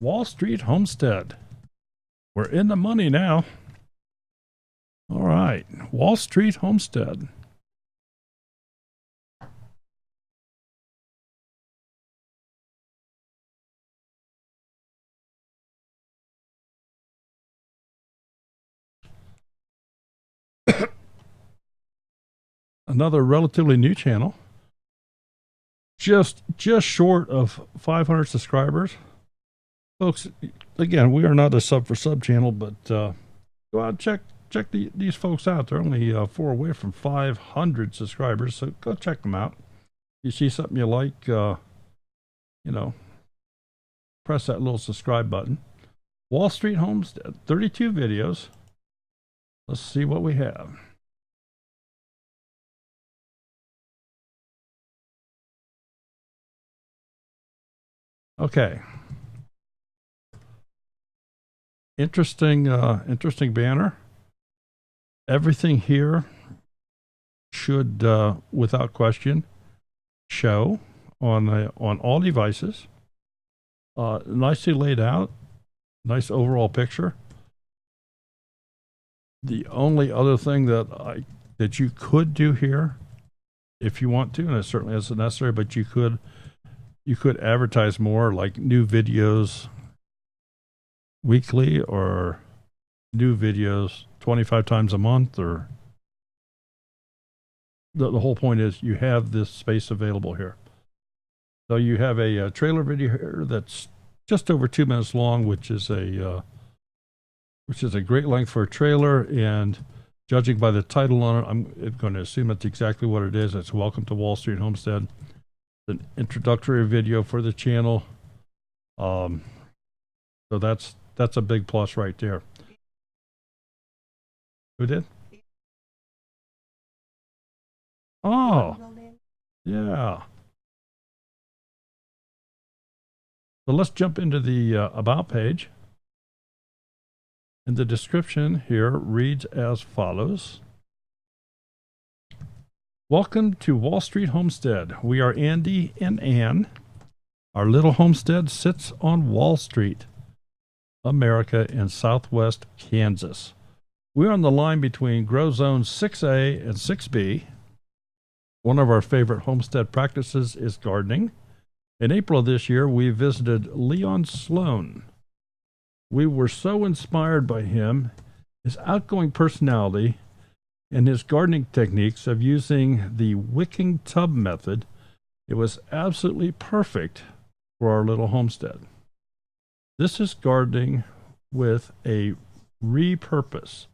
Wall Street Homestead. We're in the money now. All right, Wall Street Homestead. Another relatively new channel. Just short of 500 subscribers. Folks, again, we are not a sub for sub channel, but go out and check these folks out. They're only 4 away from 500 subscribers, so go check them out. You see something you like, you know, press that little subscribe button. Wall Street Homestead, 32 videos. Let's see what we have. Okay. Interesting banner. Everything here should, without question, show on all devices. Nicely laid out. Nice overall picture. The only other thing that you could do here, if you want to, and it certainly isn't necessary, but you could advertise more, like new videos weekly or new videos 25 times a month, or the whole point is you have this space available here. So you have a trailer video here that's just over 2 minutes long, which is a great length for a trailer, and judging by the title on it, I'm going to assume that's exactly what it is. It's Welcome to Wall Street Homestead. It's an introductory video for the channel. So that's a big plus right there. Who did? Oh, yeah. So let's jump into the About page. And the description here reads as follows. Welcome to Wall Street Homestead. We are Andy and Ann. Our little homestead sits on Wall Street, America, in southwest Kansas. We're on the line between grow zones 6A and 6B. One of our favorite homestead practices is gardening. In April of this year, we visited Leon Sloan. We were so inspired by him, his outgoing personality, and his gardening techniques of using the wicking tub method. It was absolutely perfect for our little homestead. This is gardening with a repurpose.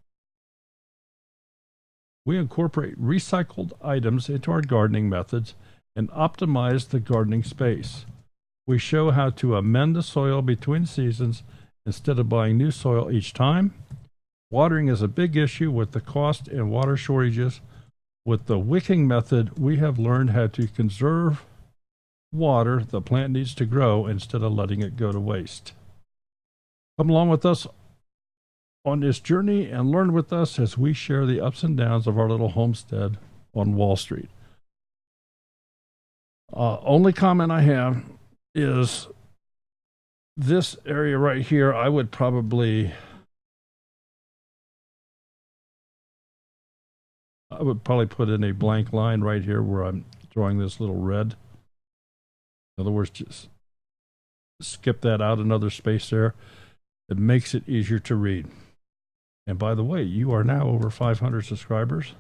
We incorporate recycled items into our gardening methods and optimize the gardening space. We show how to amend the soil between seasons instead of buying new soil each time. Watering is a big issue with the cost and water shortages. With the wicking method, we have learned how to conserve water the plant needs to grow instead of letting it go to waste. Come along with us on this journey and learn with us as we share the ups and downs of our little homestead on Wall Street. Only comment I have is this area right here. I would probably put in a blank line right here where I'm drawing this little red. In other words, just skip that out, another space there. It makes it easier to read. And by the way, you are now over 500 subscribers.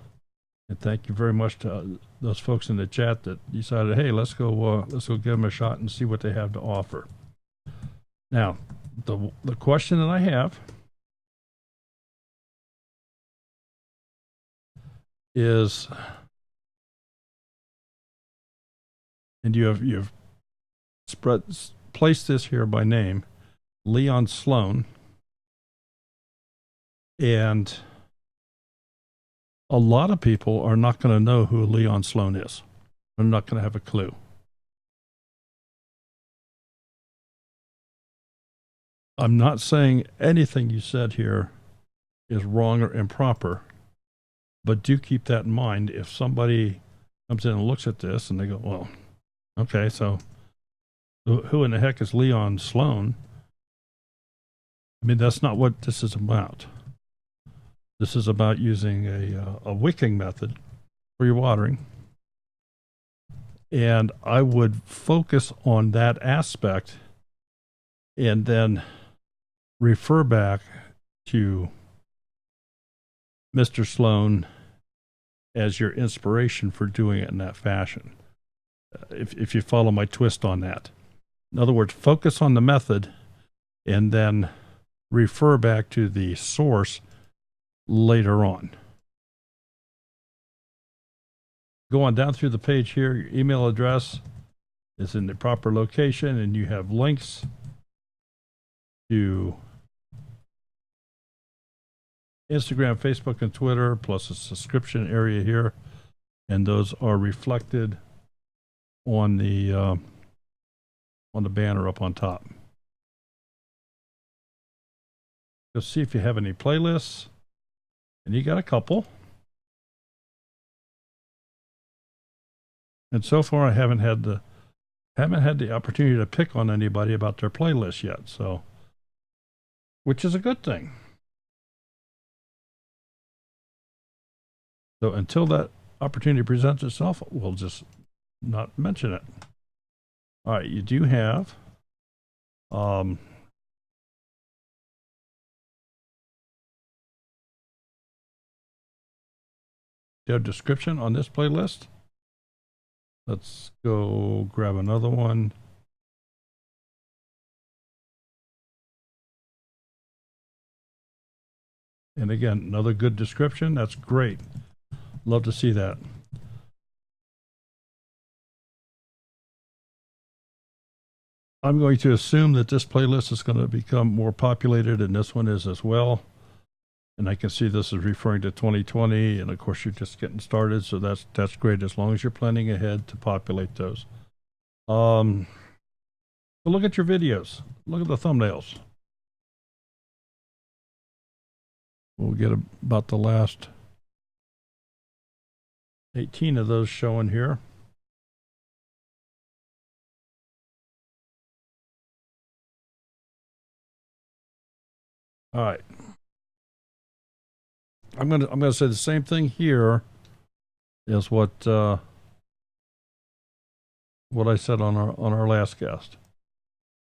And thank you very much to those folks in the chat that decided, hey, let's go give them a shot and see what they have to offer. Now, the question that I have is, and you've placed this here by name, Leon Sloan, and a lot of people are not going to know who Leon Sloan is. They're not going to have a clue. I'm not saying anything you said here is wrong or improper, but do keep that in mind. If somebody comes in and looks at this and they go, well, okay, so who in the heck is Leon Sloan? I mean, that's not what this is about. This is about using a wicking method for your watering. And I would focus on that aspect and then refer back to Mr. Sloan as your inspiration for doing it in that fashion. If you follow my twist on that. In other words, focus on the method and then refer back to the source later on. Go on down through the page here. Your email address is in the proper location, and you have links to Instagram, Facebook, and Twitter, plus a subscription area here, and those are reflected on the banner up on top. Go see if you have any playlists, and you got a couple. And so far, I haven't had the opportunity to pick on anybody about their playlist yet. So, which is a good thing. So until that opportunity presents itself, we'll just not mention it. All right, you do have the description on this playlist. Let's go grab another one. And again, another good description. That's great. Love to see that. I'm going to assume that this playlist is going to become more populated, and this one is as well. And I can see this is referring to 2020, and of course you're just getting started, so that's great as long as you're planning ahead to populate those. So look at your videos. Look at the thumbnails. We'll get about the last 18 of those showing here. All right. I'm gonna say the same thing here as what I said on our last guest.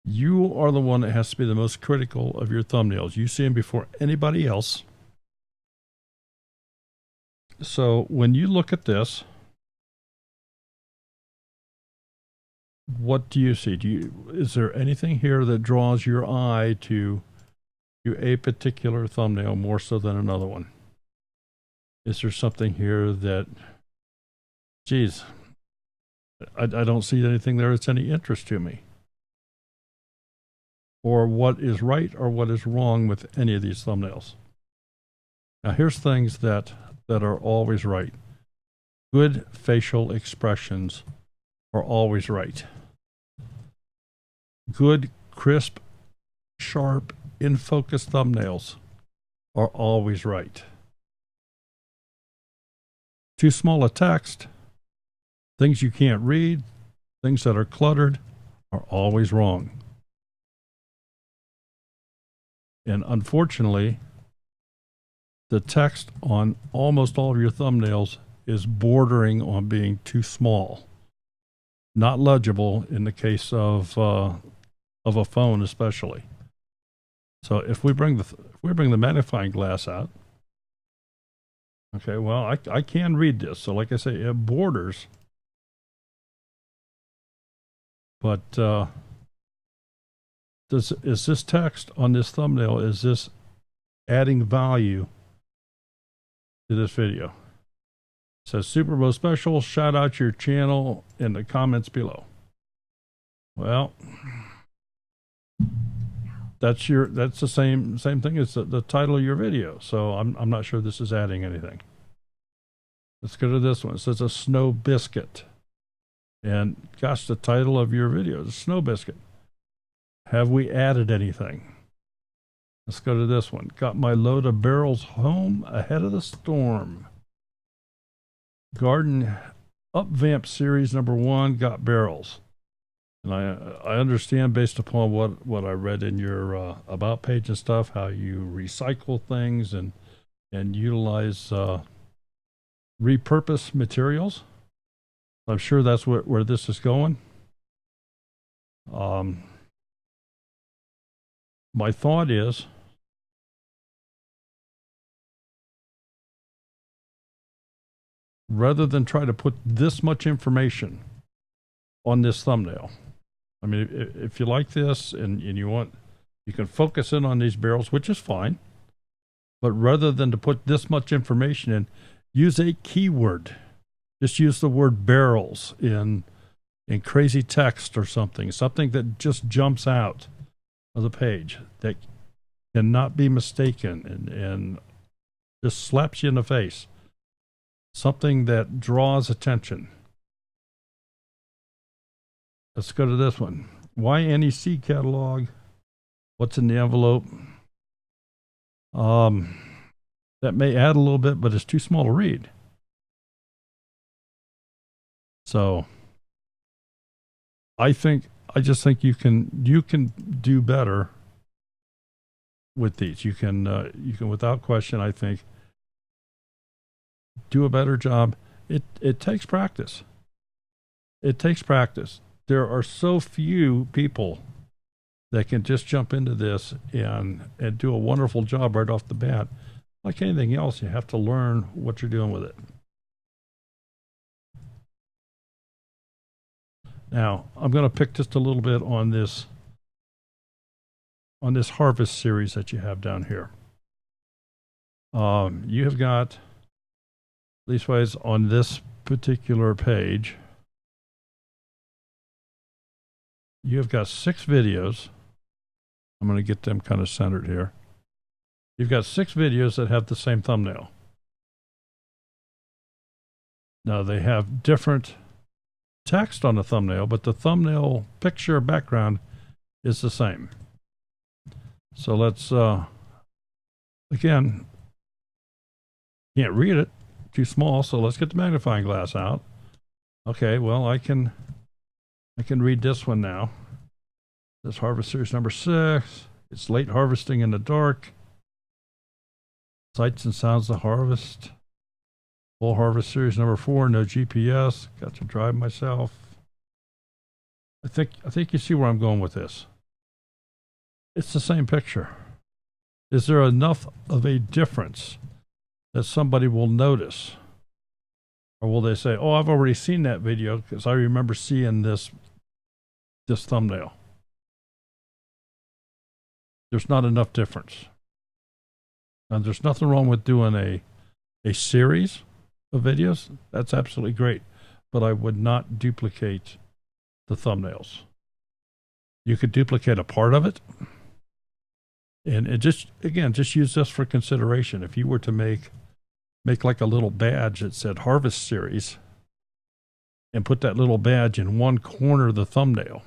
You are the one that has to be the most critical of your thumbnails. You see them before anybody else. So when you look at this, what do you see? Is there anything here that draws your eye to a particular thumbnail more so than another one? Is there something here that, geez, I don't see anything there that's any interest to me? Or what is right or what is wrong with any of these thumbnails? Now here's things that are always right. Good facial expressions are always right. Good, crisp, sharp, in focus thumbnails are always right. Too small a text, things you can't read, things that are cluttered are always wrong. And unfortunately, the text on almost all of your thumbnails is bordering on being too small. Not legible in the case of a phone especially. So if we bring the magnifying glass out, okay, well, I can read this. So like I say, it have borders, but is this text on this thumbnail, is this adding value to this video? It says Super Bowl special, shout out your channel in the comments below. Well, that's the same thing as the title of your video. So I'm not sure this is adding anything. Let's go to this one. It says a snow biscuit. And gosh, the title of your video is Snow Biscuit. Have we added anything? Let's go to this one. Got my load of barrels home ahead of the storm. Garden Upvamp Series #1 got barrels. And I understand, based upon what I read in your about page and stuff, how you recycle things and utilize repurpose materials. I'm sure that's where this is going. My thought is, rather than try to put this much information on this thumbnail, I mean, if you like this and you want, you can focus in on these barrels, which is fine. But rather than to put this much information in, use a keyword. Just use the word barrels in crazy text or something that just jumps out of the page, that cannot be mistaken and just slaps you in the face. Something that draws attention. Let's go to this one. Why NEC catalog? What's in the envelope? That may add a little bit, but it's too small to read. So I just think you can do better with these. You can without question, I think, do a better job. It takes practice. It takes practice. There are so few people that can just jump into this and do a wonderful job right off the bat. Like anything else, you have to learn what you're doing with it. Now, I'm going to pick just a little bit on this harvest series that you have down here. You have got, leastways on this particular page, you have got 6 videos. I'm going to get them kind of centered here. You've got 6 videos that have the same thumbnail. Now, they have different text on the thumbnail, but the thumbnail picture background is the same. So let's, again, can't read it, too small, so let's get the magnifying glass out. Okay, well, I can read this one now. This harvest series #6. It's late harvesting in the dark. Sights and sounds of harvest. Full harvest series #4. No GPS. Got to drive myself. I think you see where I'm going with this. It's the same picture. Is there enough of a difference that somebody will notice? Or will they say, oh, I've already seen that video because I remember seeing this thumbnail? There's not enough difference. And there's nothing wrong with doing a series of videos. That's absolutely great. But I would not duplicate the thumbnails. You could duplicate a part of it. And it just use this for consideration. If you were to make like a little badge that said Harvest Series and put that little badge in one corner of the thumbnail,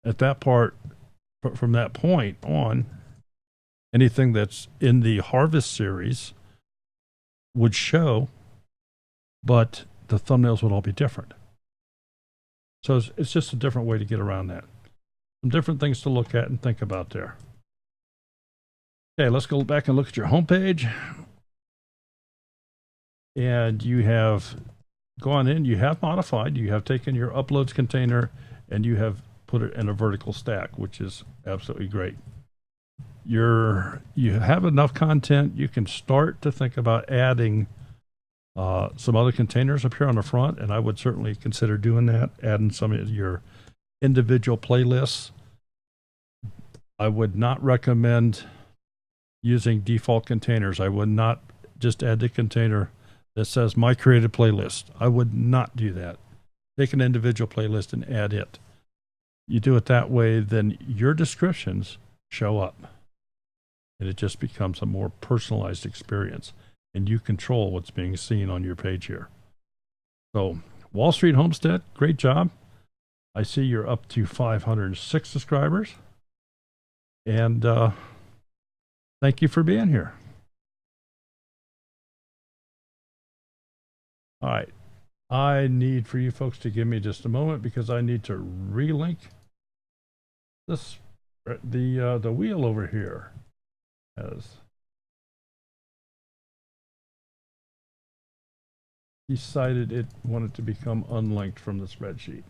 at that part, from that point on, anything that's in the Harvest Series would show, but the thumbnails would all be different. So it's just a different way to get around that. Some different things to look at and think about there. Okay, let's go back and look at your homepage. And you have gone in, you have modified, you have taken your uploads container and you have put it in a vertical stack, which is absolutely great. you have enough content, you can start to think about adding some other containers up here on the front, and I would certainly consider doing that, adding some of your individual playlists. I would not recommend using default containers. I would not just add the container that says my created playlist. I would not do that. Take an individual playlist and add it. You do it that way, then your descriptions show up. And it just becomes a more personalized experience. And you control what's being seen on your page here. So, Wall Street Homestead, great job. I see you're up to 506 subscribers. And thank you for being here. All right. I need for you folks to give me just a moment because I need to relink this. The wheel over here has decided it wanted to become unlinked from the spreadsheet.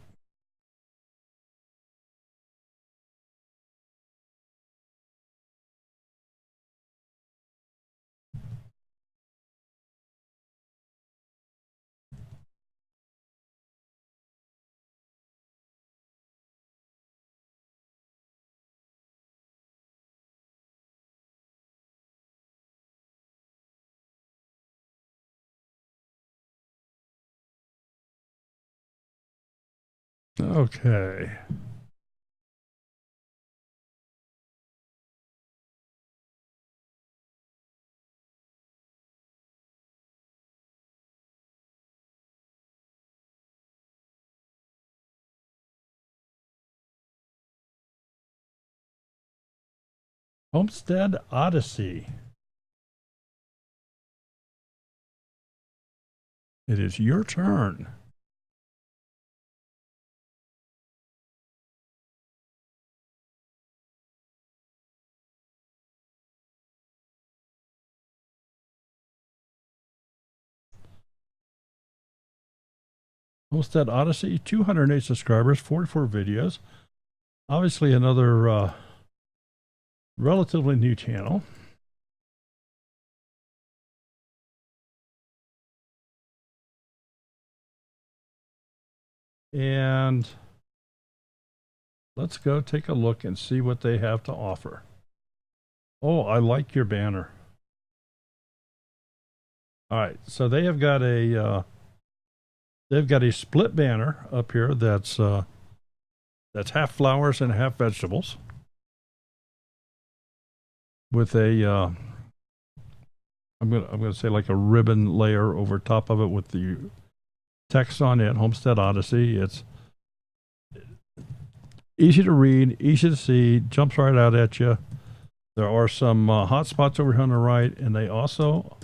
Okay. Homestead Odyssey. It is your turn. Homestead Odyssey, 208 subscribers, 44 videos. Obviously another relatively new channel. And let's go take a look and see what they have to offer. Oh, I like your banner. All right, so they have got a split banner up here that's half flowers and half vegetables, with a I'm gonna say like a ribbon layer over top of it with the text on it, Homestead Odyssey. It's easy to read, easy to see, jumps right out at you. There are some hot spots over here on the right, and they also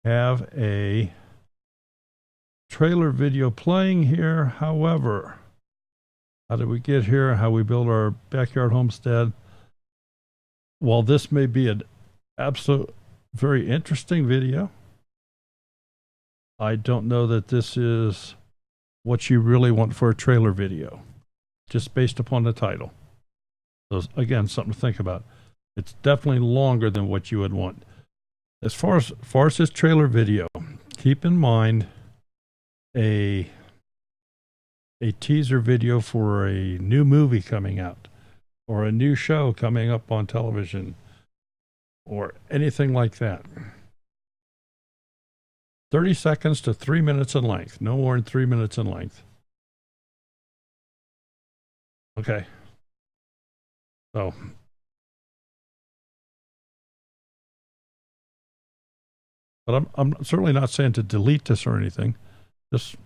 have a trailer video playing here. However, how did we get here? How we build our backyard homestead? While this may be an absolute very interesting video, I don't know that this is what you really want for a trailer video, just based upon the title. So again, something to think about. It's definitely longer than what you would want. As far as this trailer video, keep in mind a teaser video for a new movie coming out, or a new show coming up on television, or anything like that. 30 seconds to 3 minutes in length. No more than 3 minutes in length. Okay. So, but I'm certainly not saying to delete this or anything. Just,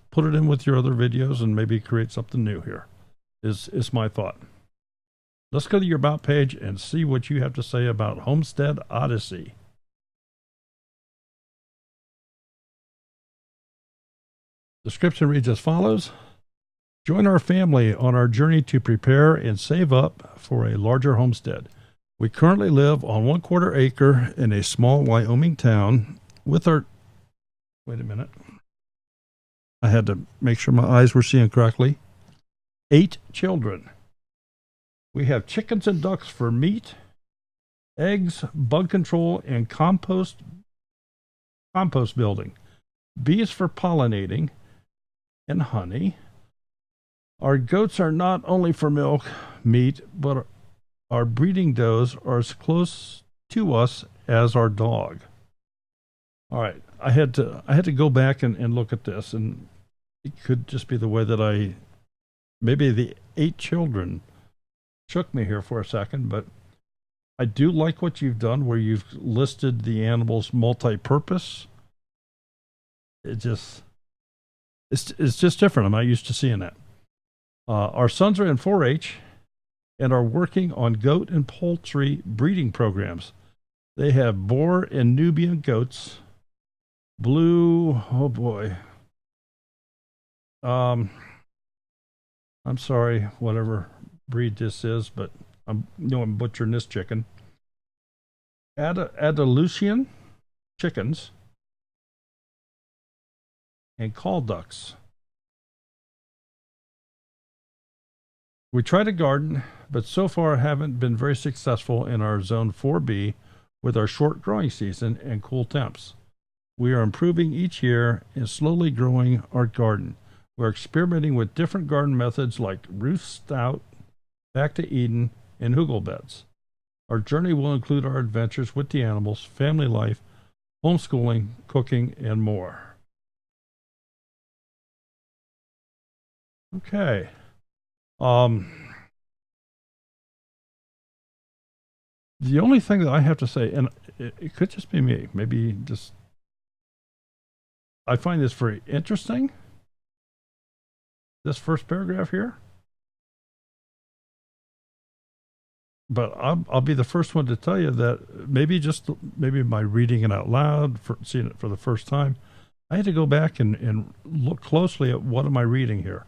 put it in with your other videos and maybe create something new here, is my thought. Let's go to your About page and see what you have to say about Homestead Odyssey. Description reads as follows. Join our family on our journey to prepare and save up for a larger homestead. We currently live on 1/4 acre in a small Wyoming town with our... Wait a minute. I had to make sure my eyes were seeing correctly. 8 children. We have chickens and ducks for meat, eggs, bug control, and compost building. Bees for pollinating and honey. Our goats are not only for milk, meat, but our breeding does are as close to us as our dog. All right, I had to go back and look at this, and it could just be the way that maybe the 8 children shook me here for a second, but I do like what you've done where you've listed the animals multi-purpose. It's just different. I'm not used to seeing that. Our sons are in 4-H and are working on goat and poultry breeding programs. They have Boer and Nubian goats, blue, oh boy. I'm sorry, whatever breed this is, but I'm butchering this chicken. Andalusian chickens and call ducks. We try to garden, but so far haven't been very successful in our zone 4B with our short growing season and cool temps. We are improving each year and slowly growing our garden. We're experimenting with different garden methods like roof stout, back to Eden, and hugel beds. Our journey will include our adventures with the animals, family life, homeschooling, cooking, and more. Okay. The only thing that I have to say, and it could just be me, maybe just, I find this very interesting. This first paragraph here. But I'll be the first one to tell you that maybe by reading it out loud, for seeing it for the first time, I had to go back and look closely at what am I reading here.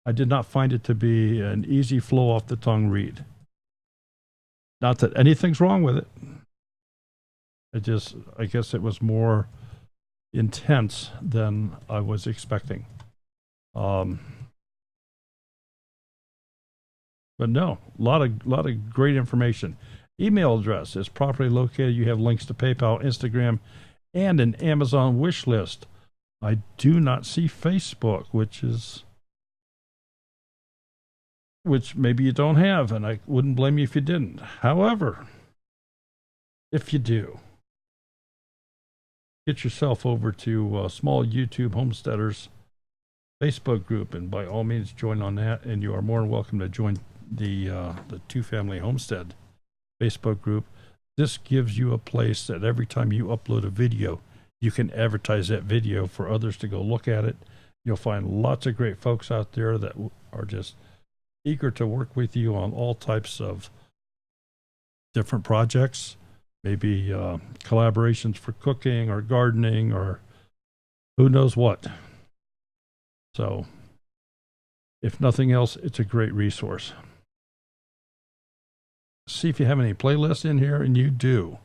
I did not find it to be an easy flow off the tongue read. Not that anything's wrong with it. I guess it was more intense than I was expecting. But no, a lot of great information. Email address is properly located. You have links to PayPal, Instagram, and an Amazon wish list. I do not see Facebook, which maybe you don't have, and I wouldn't blame you if you didn't. However, if you do, get yourself over to Small YouTube Homesteaders Facebook group, and by all means join on that, and you are more than welcome to join the Two Family Homestead Facebook group. This gives you a place that every time you upload a video, you can advertise that video for others to go look at it. You'll find lots of great folks out there that are just eager to work with you on all types of different projects, maybe collaborations for cooking or gardening or who knows what. So, if nothing else, it's a great resource. See if you have any playlists in here, and you do.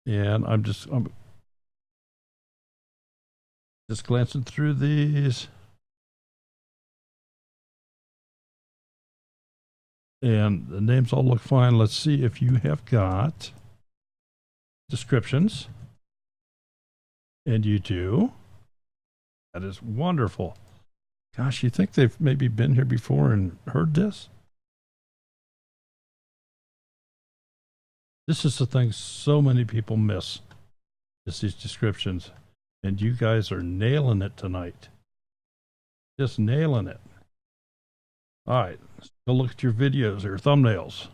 And I'm just glancing through these. And the names all look fine. Let's see if you have got descriptions. And you do. That is wonderful. Gosh, you think they've maybe been here before and heard this? This is the thing so many people miss, is these descriptions. And you guys are nailing it tonight. Just nailing it. All right, let's go look at your videos or thumbnails.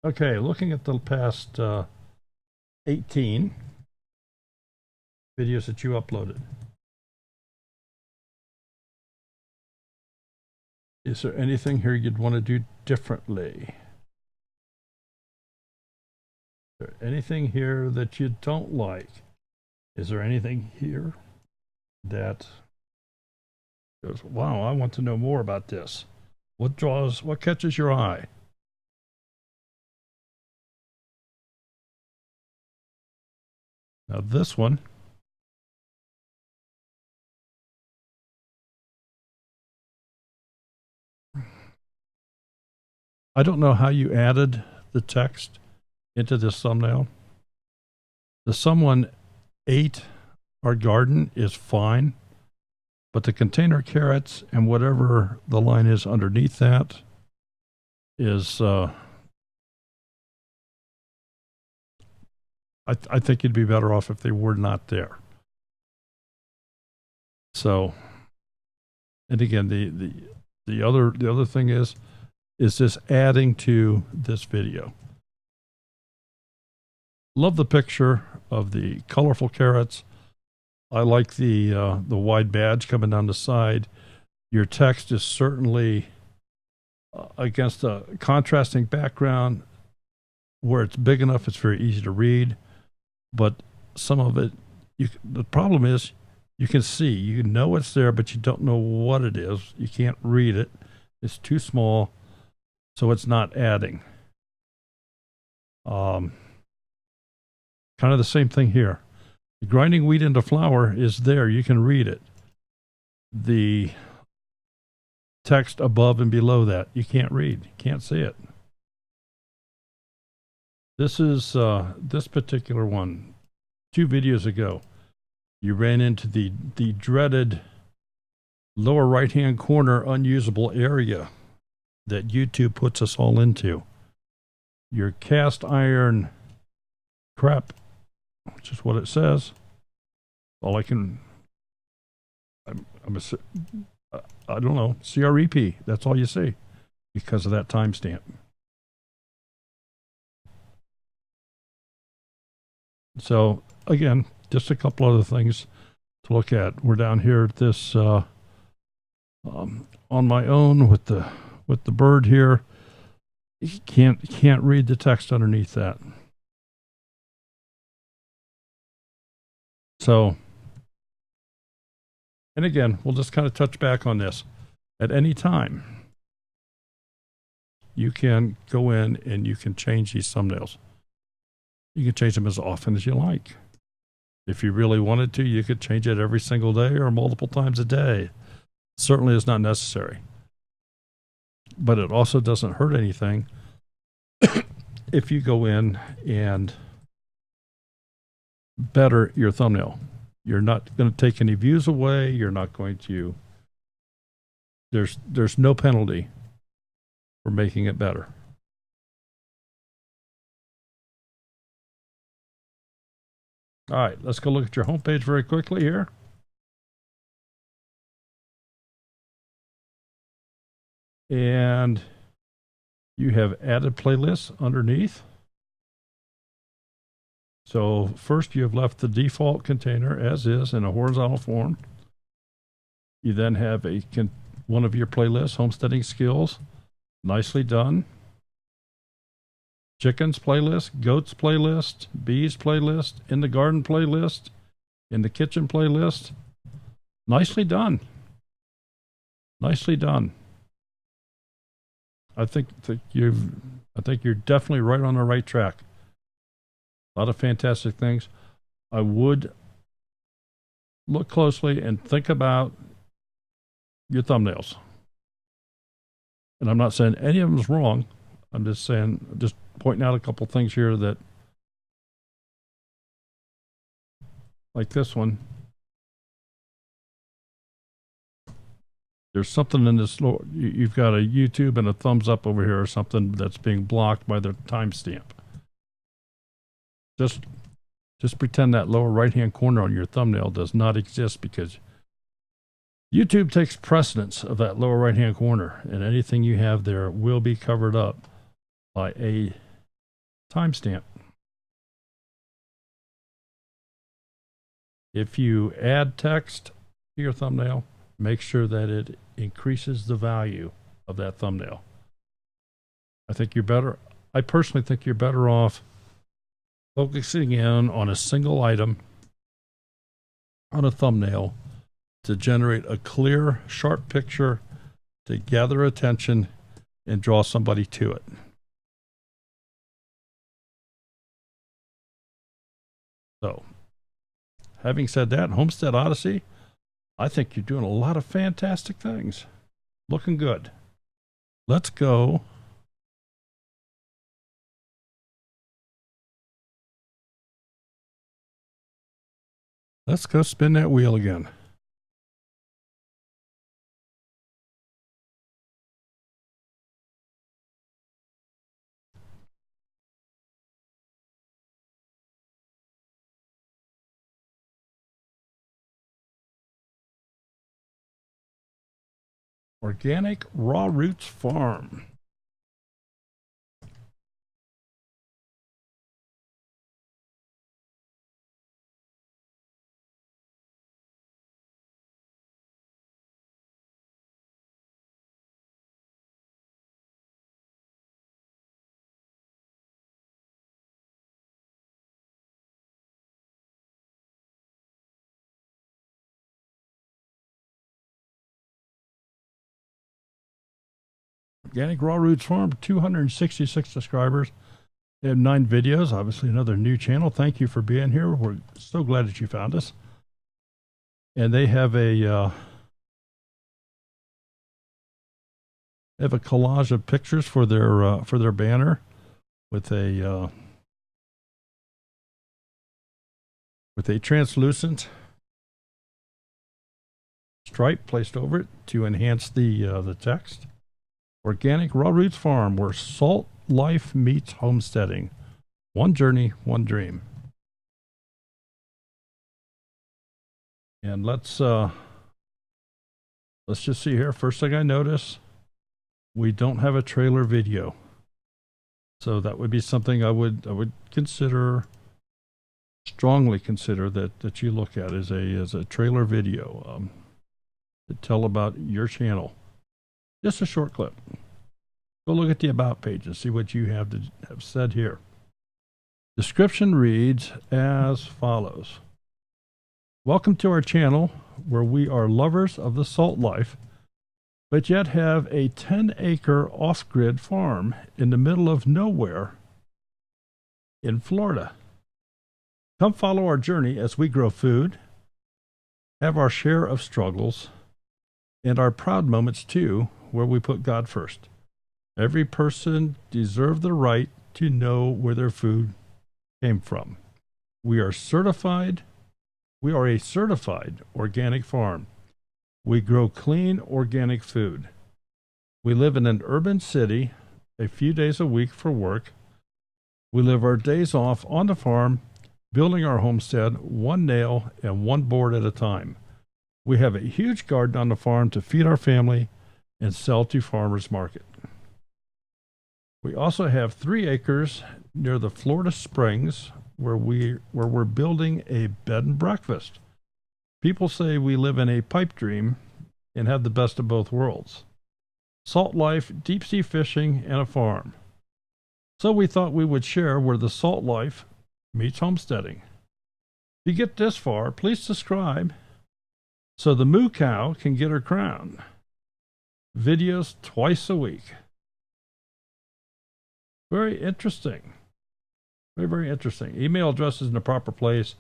Okay, looking at the past 18 videos that you uploaded. Is there anything here you'd want to do differently? Is there anything here that you don't like? Is there anything here that goes, wow, I want to know more about this? What catches your eye? Now this one, I don't know how you added the text into this thumbnail. The someone ate our garden is fine, but the container carrots and whatever the line is underneath that is, I think you'd be better off if they were not there. So, and again, the other thing is this adding to this video. Love the picture of the colorful carrots. I like the wide badge coming down the side. Your text is certainly against a contrasting background where it's big enough, it's very easy to read. But some of it, the problem is you can see, you know it's there, but you don't know what it is. You can't read it. It's too small, so it's not adding. Kind of the same thing here. Grinding wheat into flour is there. You can read it. The text above and below that, you can't read. You can't see it. This is this particular one. 2 videos ago, you ran into the dreaded lower right-hand corner unusable area that YouTube puts us all into. Your cast iron crap, which is what it says. All I don't know, CREP, that's all you see because of that timestamp. So again, just a couple other things to look at. We're down here at this on my own with the bird here. You can't read the text underneath that. So, and again, we'll just kind of touch back on this. At any time, you can go in and you can change these thumbnails. You can change them as often as you like. If you really wanted to, you could change it every single day or multiple times a day. Certainly is not necessary. But it also doesn't hurt anything if you go in and better your thumbnail. You're not going to take any views away. You're not going to, there's no penalty for making it better. All right, let's go look at your homepage very quickly here. And you have added playlists underneath. So first you have left the default container as is in a horizontal form. You then have one of your playlists, homesteading skills, nicely done. Chickens playlist, goats playlist, bees playlist, in the garden playlist, in the kitchen playlist. Nicely done. Nicely done. I think you're definitely right on the right track. A lot of fantastic things. I would look closely and think about your thumbnails. And I'm not saying any of them's wrong. I'm just saying, just pointing out a couple things here that, like this one, there's something in this, you've got a YouTube and a thumbs up over here or something that's being blocked by the timestamp. Just pretend that lower right-hand corner on your thumbnail does not exist, because YouTube takes precedence of that lower right-hand corner, and anything you have there will be covered up by a timestamp. If you add text to your thumbnail, make sure that it increases the value of that thumbnail. I personally think you're better off focusing in on a single item on a thumbnail to generate a clear, sharp picture to gather attention and draw somebody to it. So, having said that, Homestead Odyssey, I think you're doing a lot of fantastic things. Looking good. Let's go. Let's go spin that wheel again. Organic Raw Roots Farm. Organic Raw Roots Farm, 266 subscribers. They have 9 videos. Obviously, another new channel. Thank you for being here. We're so glad that you found us. And they have a collage of pictures for their banner with a translucent stripe placed over it to enhance the text. Organic Raw Roots Farm, where salt life meets homesteading. One journey, one dream. And let's just see here. First thing I notice, we don't have a trailer video. So that would be something I would consider, strongly consider that you look at as a trailer video to tell about your channel. Just a short clip. Go look at the About page and see what you have said here. Description reads as follows. Welcome to our channel, where we are lovers of the salt life, but yet have a 10-acre off-grid farm in the middle of nowhere in Florida. Come follow our journey as we grow food, have our share of struggles, and our proud moments too, where we put God first. Every person deserves the right to know where their food came from. We are a certified organic farm. We grow clean organic food. We live in an urban city a few days a week for work. We live our days off on the farm, building our homestead one nail and one board at a time. We have a huge garden on the farm to feed our family and sell to farmers market. We also have 3 acres near the Florida Springs where we're building a bed and breakfast. People say we live in a pipe dream and have the best of both worlds. Salt life, deep sea fishing, and a farm. So we thought we would share where the salt life meets homesteading. If you get this far, please subscribe so the moo cow can get her crown. Videos twice a week. Very interesting. Very, very interesting. Email address is in the proper place,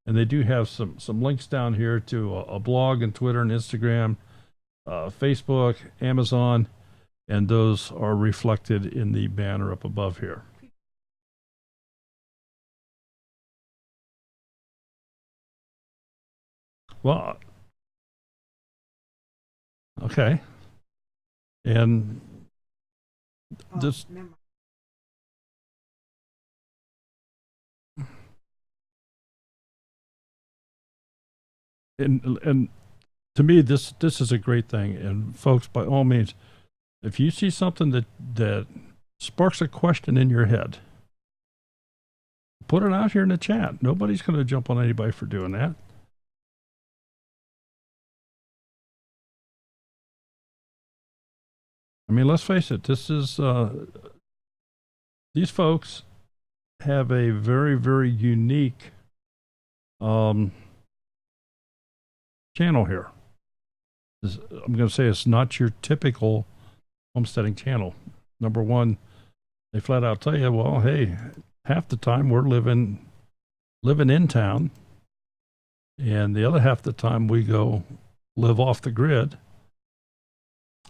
and they do have some links down here to a blog and Twitter and Instagram, Facebook, Amazon, and those are reflected in the banner up above here. Well, okay. And this... And to me, this is a great thing. And folks, by all means, if you see something that sparks a question in your head, put it out here in the chat. Nobody's going to jump on anybody for doing that. I mean, let's face it. This is these folks have a very, very unique channel here. I'm going to say it's not your typical homesteading channel. Number one, they flat out tell you, well, hey, half the time we're living in town, and the other half the time we go live off the grid.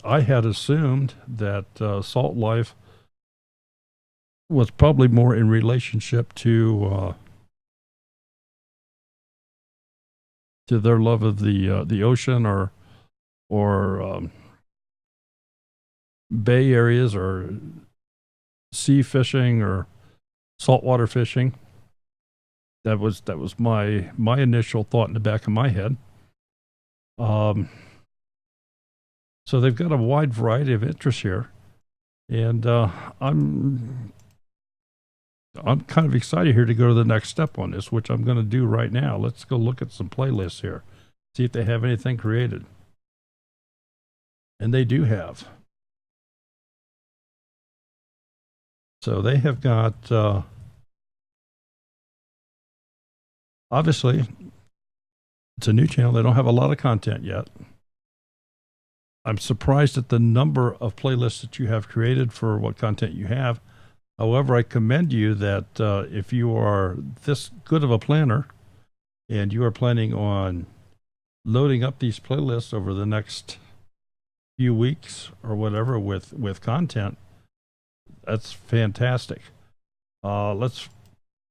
I had assumed that Salt Life was probably more in relationship to their love of the ocean or bay areas or sea fishing or saltwater fishing. That was my initial thought in the back of my head. So they've got a wide variety of interests here, and I'm kind of excited here to go to the next step on this, which I'm going to do right now. Let's go look at some playlists here, see if they have anything created, and they do have. So they have got, obviously, it's a new channel. They don't have a lot of content yet. I'm surprised at the number of playlists that you have created for what content you have. However, I commend you that if you are this good of a planner and you are planning on loading up these playlists over the next few weeks or whatever with content, that's fantastic. Let's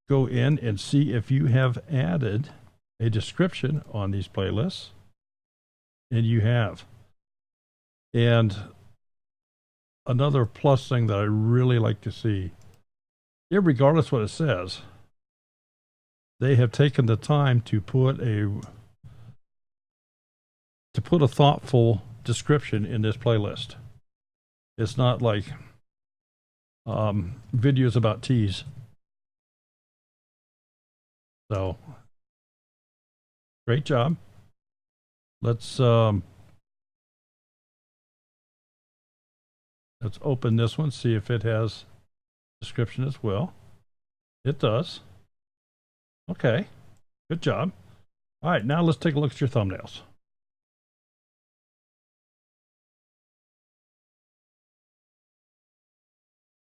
go in and see if you have added a description on these playlists. And you have. And another plus thing that I really like to see, regardless what it says, they have taken the time to put a thoughtful description in this playlist. It's not like videos about teas. So, great job. Let's open this one, see if it has description as well. It does. Okay, good job. All right, now let's take a look at your thumbnails.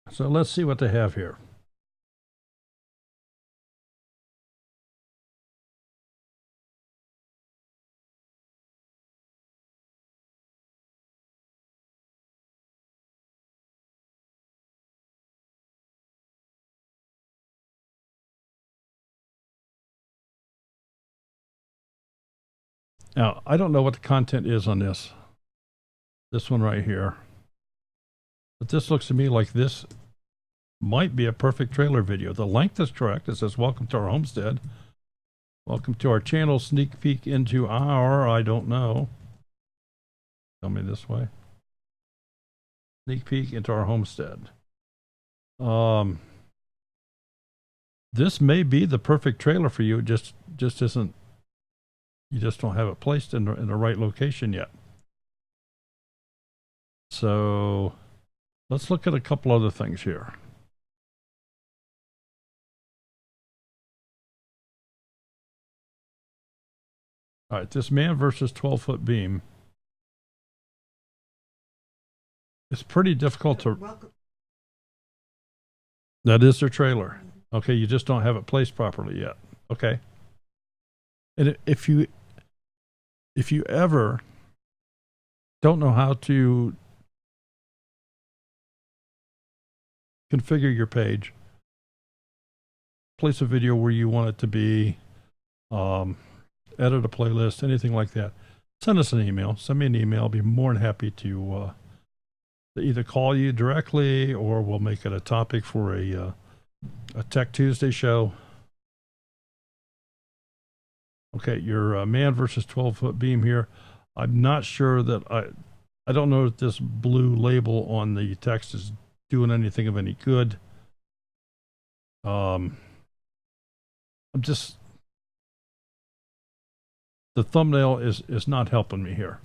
So let's see what they have here. Now, I don't know what the content is on this one right here, but this looks to me like this might be a perfect trailer video. The length is correct. It says, welcome to our homestead. Welcome to our channel. Sneak peek into our, I don't know. Tell me this way. Sneak peek into our homestead. This may be the perfect trailer for you. It just isn't. You just don't have it placed in the right location yet. So let's look at a couple other things here. All right, this man versus 12-foot beam. It's pretty difficult to. That is their trailer. Okay, you just don't have it placed properly yet. Okay. And if you ever don't know how to configure your page, place a video where you want it to be, edit a playlist, anything like that, send us an email. Send me an email. I'll be more than happy to either call you directly or we'll make it a topic for a Tech Tuesday show. Okay, your man versus 12-foot beam here. I'm not sure that I don't know that this blue label on the text is doing anything of any good. I'm just, the thumbnail is not helping me here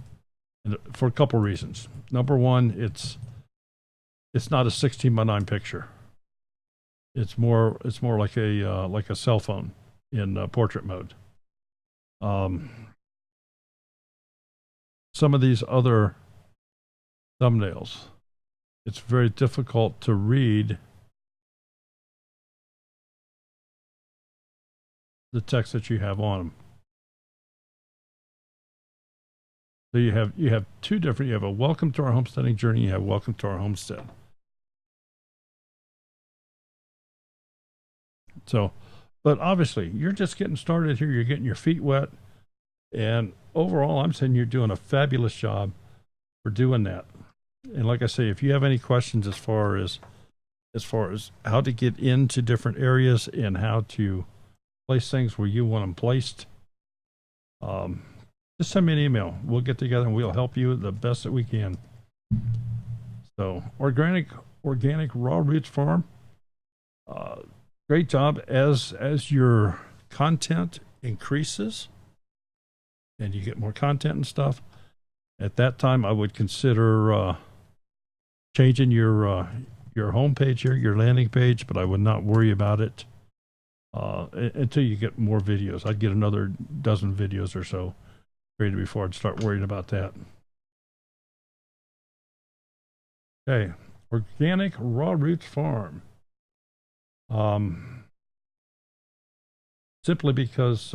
for a couple reasons. Number one, it's not a 16:9 picture. It's more like a cell phone in portrait mode. So some of these other thumbnails, it's very difficult to read the text that you have on them. So you have two different, you have a welcome to our homesteading journey, you have welcome to our homestead. So, but obviously you're just getting started here, you're getting your feet wet, and overall I'm saying you're doing a fabulous job for doing that. And like I say, if you have any questions as far as how to get into different areas and how to place things where you want them placed, just send me an email. We'll get together and we'll help you the best that we can. So organic raw roots farm. Great job. As your content increases and you get more content and stuff, at that time I would consider changing your homepage here, your landing page, but I would not worry about it until you get more videos. I'd get another dozen videos or so created before I'd start worrying about that. Okay, organic raw roots farm. Simply because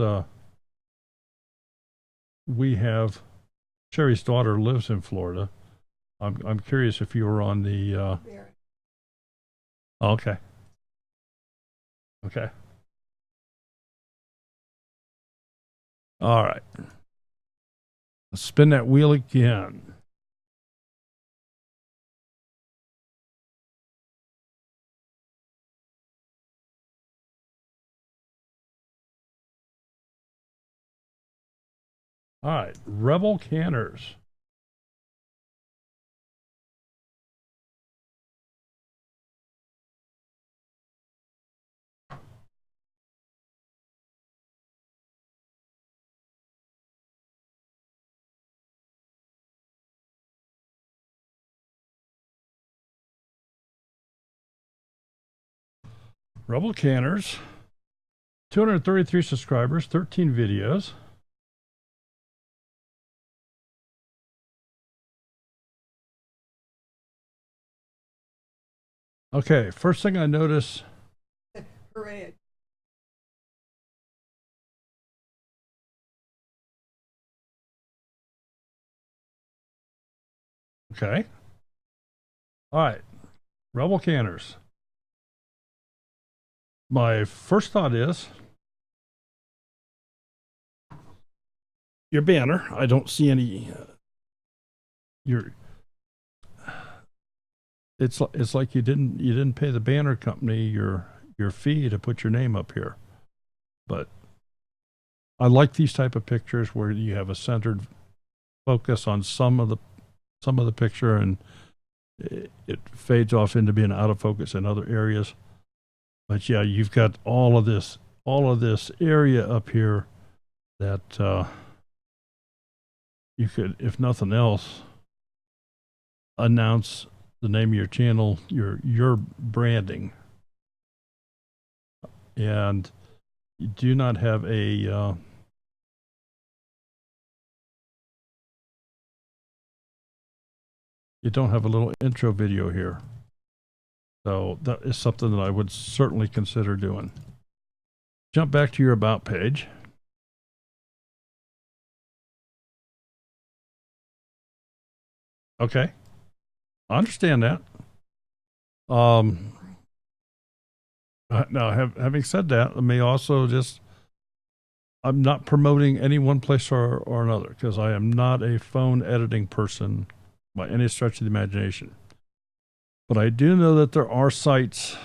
we have Sherry's daughter lives in Florida. I'm curious if you were on the okay. Okay. All right. Let's spin that wheel again. All right, Rebel Canners. Rebel Canners, 233 subscribers, 13 videos. Okay, first thing I notice. Hooray. Okay. All right, Rebel Canners. My first thought is your banner. I don't see any. It's like you didn't pay the banner company your fee to put your name up here. But I like these type of pictures where you have a centered focus on some of the picture, and it fades off into being out of focus in other areas. But yeah, you've got all of this area up here that you could, if nothing else, announce the name of your channel, your branding. And you do not have a you don't have a little intro video here. So that is something that I would certainly consider doing. Jump back to your about page. Okay. I understand that. Now, having said that, let me also just, I'm not promoting any one place or another, because I am not a phone editing person by any stretch of the imagination. But I do know that there are sites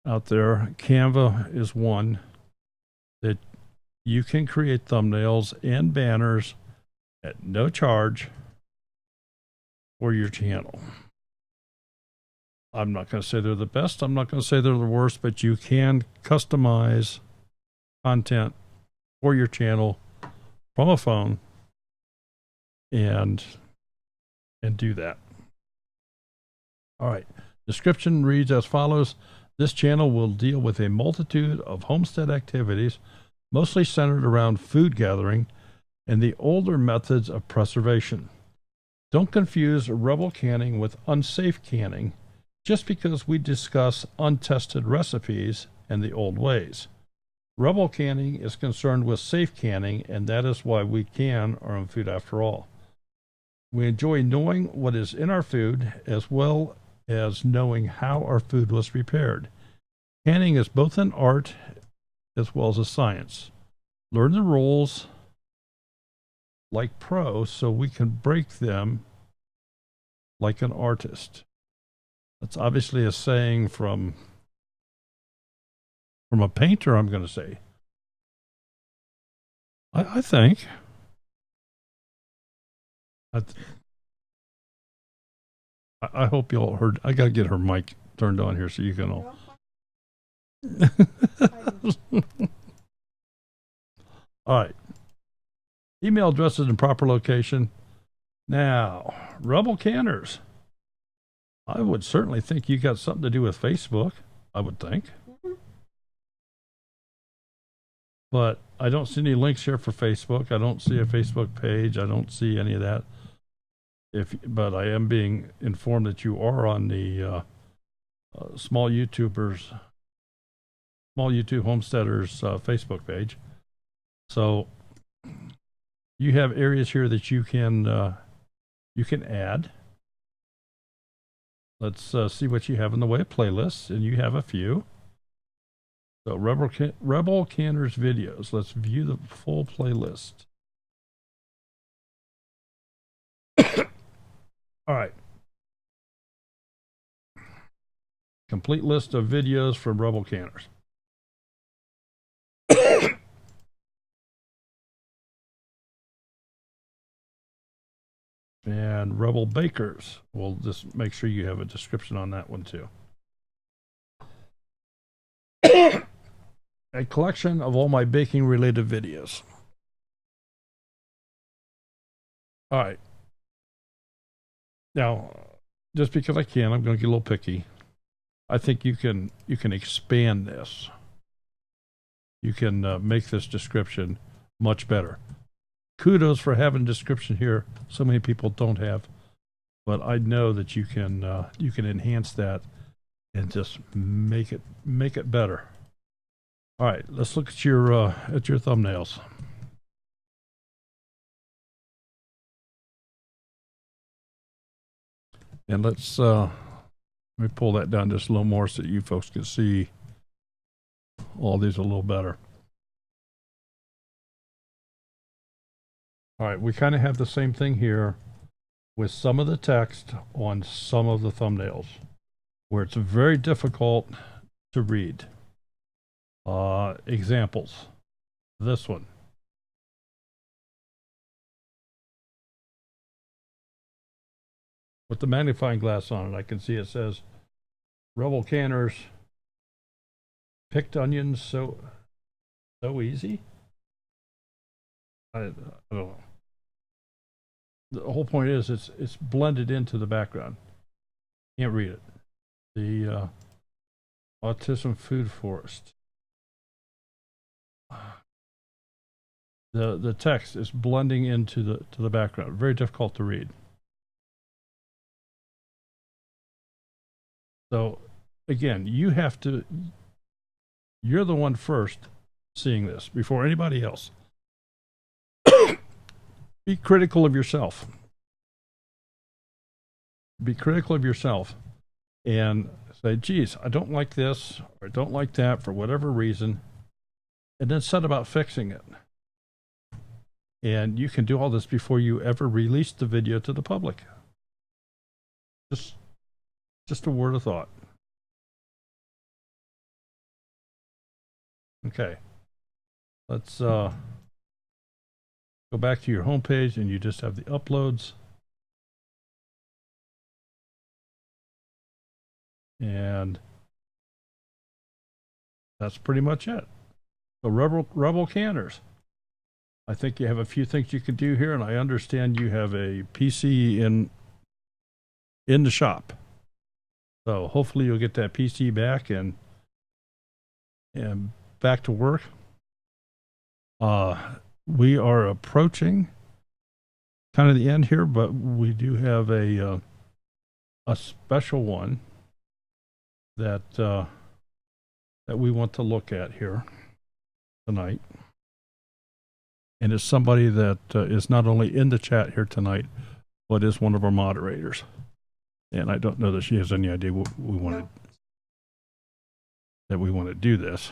out there. Canva is one that you can create thumbnails and banners at no charge for your channel. I'm not going to say they're the best. I'm not going to say they're the worst, but you can customize content for your channel from a phone and do that. All right. Description reads as follows. This channel will deal with a multitude of homestead activities, mostly centered around food gathering, and the older methods of preservation. Don't confuse Rebel canning with unsafe canning just because we discuss untested recipes and the old ways. Rebel canning is concerned with safe canning, and that is why we can our own food after all. We enjoy knowing what is in our food as well as knowing how our food was prepared. Canning is both an art as well as a science. Learn the rules like pros so we can break them like an artist. That's obviously a saying from a painter, I'm going to say. I think. I hope you all heard. I got to get her mic turned on here so you can all. All right. Email addresses in proper location. Now, Rebel Canners. I would certainly think you got something to do with Facebook. I would think. But I don't see any links here for Facebook. I don't see a Facebook page. I don't see any of that. But I am being informed that you are on the Small YouTube Homesteaders Facebook page. So you have areas here that you can add. Let's see what you have in the way of playlists, and you have a few. So Rebel Canners videos. Let's view the full playlist. All right. Complete list of videos from Rebel Canners. And Rebel Bakers. We'll just make sure you have a description on that one too. A collection of all my baking related videos. All right. Now, just because I can, I'm going to get a little picky. I think you can expand this. You can make this description much better. Kudos for having a description here. So many people don't have, but I know that you can enhance that and just make it better. All right, let's look at your thumbnails. And let's let me pull that down just a little more so that you folks can see all these a little better. All right, we kind of have the same thing here with some of the text on some of the thumbnails where it's very difficult to read. Examples. This one. With the magnifying glass on it, I can see it says Rebel Canners picked onions so easy. I don't know. The whole point is it's blended into the background. Can't read it. The autism food forest. The text is blending into the background. Very difficult to read. So again, you're the one first seeing this before anybody else. Be critical of yourself. Be critical of yourself and say, geez, I don't like this or I don't like that for whatever reason. And then set about fixing it. And you can do all this before you ever release the video to the public. Just a word of thought. Okay. Let's go back to your home page and you just have the uploads. And that's pretty much it. So Rebel Canners. I think you have a few things you can do here, and I understand you have a PC in the shop. So hopefully you'll get that PC back and back to work. we are approaching kind of the end here, but we do have a special one that that we want to look at here tonight. And it's somebody that is not only in the chat here tonight, but is one of our moderators. And I don't know that she has any idea what we wanted, that we want to do this.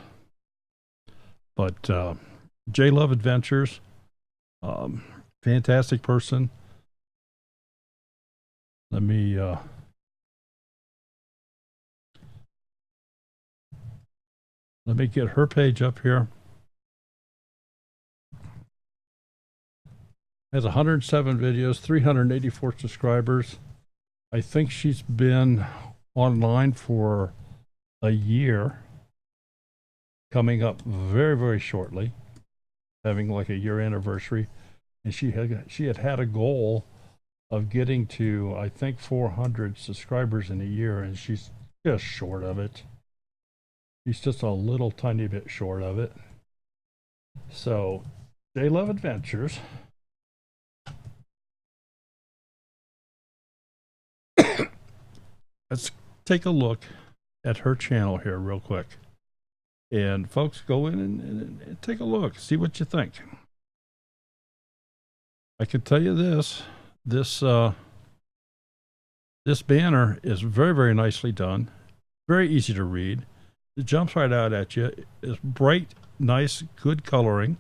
But J Love Adventures, fantastic person. Let me get her page up here. Has 107 videos, 384 subscribers. I think she's been online for a year, coming up very, very shortly, having like a year anniversary. And she had a goal of getting to, I think, 400 subscribers in a year, and she's just short of it. She's just a little tiny bit short of it. So, J Love Adventures. Let's take a look at her channel here real quick. And folks, go in and take a look. See what you think. I can tell you this banner is very, very nicely done. Very easy to read. It jumps right out at you. It's bright, nice, good coloring.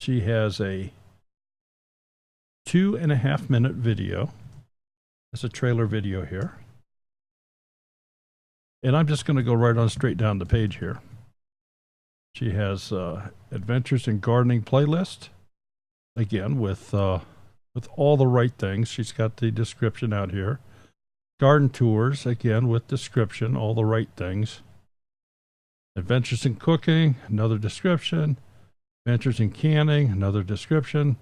She has a 2.5-minute video. It's a trailer video here. And I'm just going to go right on straight down the page here. She has Adventures in Gardening playlist. Again, with all the right things. She's got the description out here. Garden tours, again, with description, all the right things. Adventures in Cooking, another description. Adventures in Canning, another description.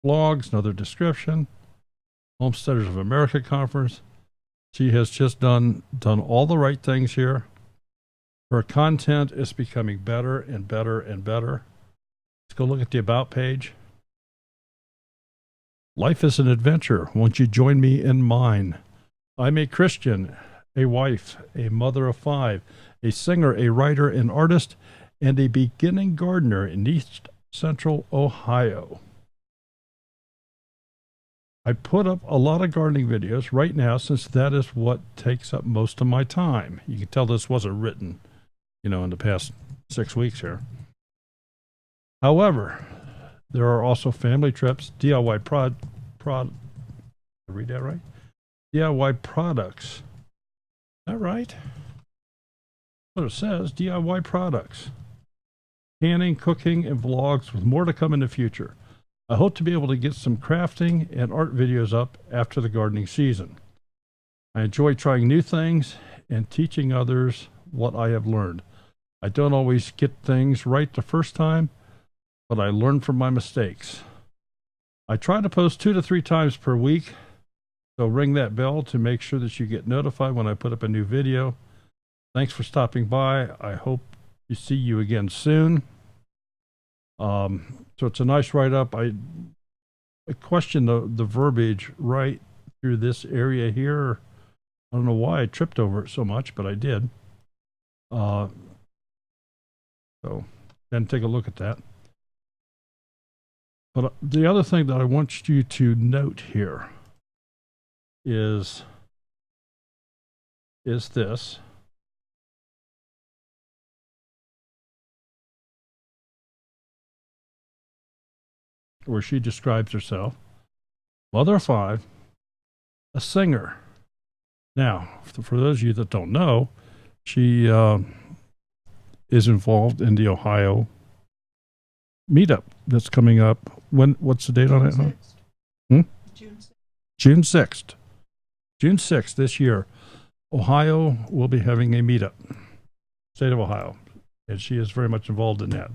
Vlogs, another description. Homesteaders of America conference. She has just done all the right things here. Her content is becoming better and better and better. Let's go look at the About page. Life is an adventure. Won't you join me in mine? I'm a Christian, a wife, a mother of 5, a singer, a writer, an artist, and a beginning gardener in East Central Ohio. I put up a lot of gardening videos right now since that is what takes up most of my time. You can tell this wasn't written, in the past 6 weeks here. However, there are also family trips, DIY read that right? DIY products. Is that right? What it says, DIY products. Canning, cooking, and vlogs with more to come in the future. I hope to be able to get some crafting and art videos up after the gardening season. I enjoy trying new things and teaching others what I have learned. I don't always get things right the first time, but I learn from my mistakes. I try to post 2 to 3 times per week, so ring that bell to make sure that you get notified when I put up a new video. Thanks for stopping by. I hope to see you again soon. So it's a nice write-up. I question the verbiage right through this area here. I don't know why I tripped over it so much, but I did. So then take a look at that. But the other thing that I want you to note here is this. Where she describes herself, mother of 5, a singer. Now, for those of you that don't know, she is involved in the Ohio meetup that's coming up. What's the date on it? June 6th. June 6th. June 6th this year. Ohio will be having a meetup. State of Ohio. And she is very much involved in that.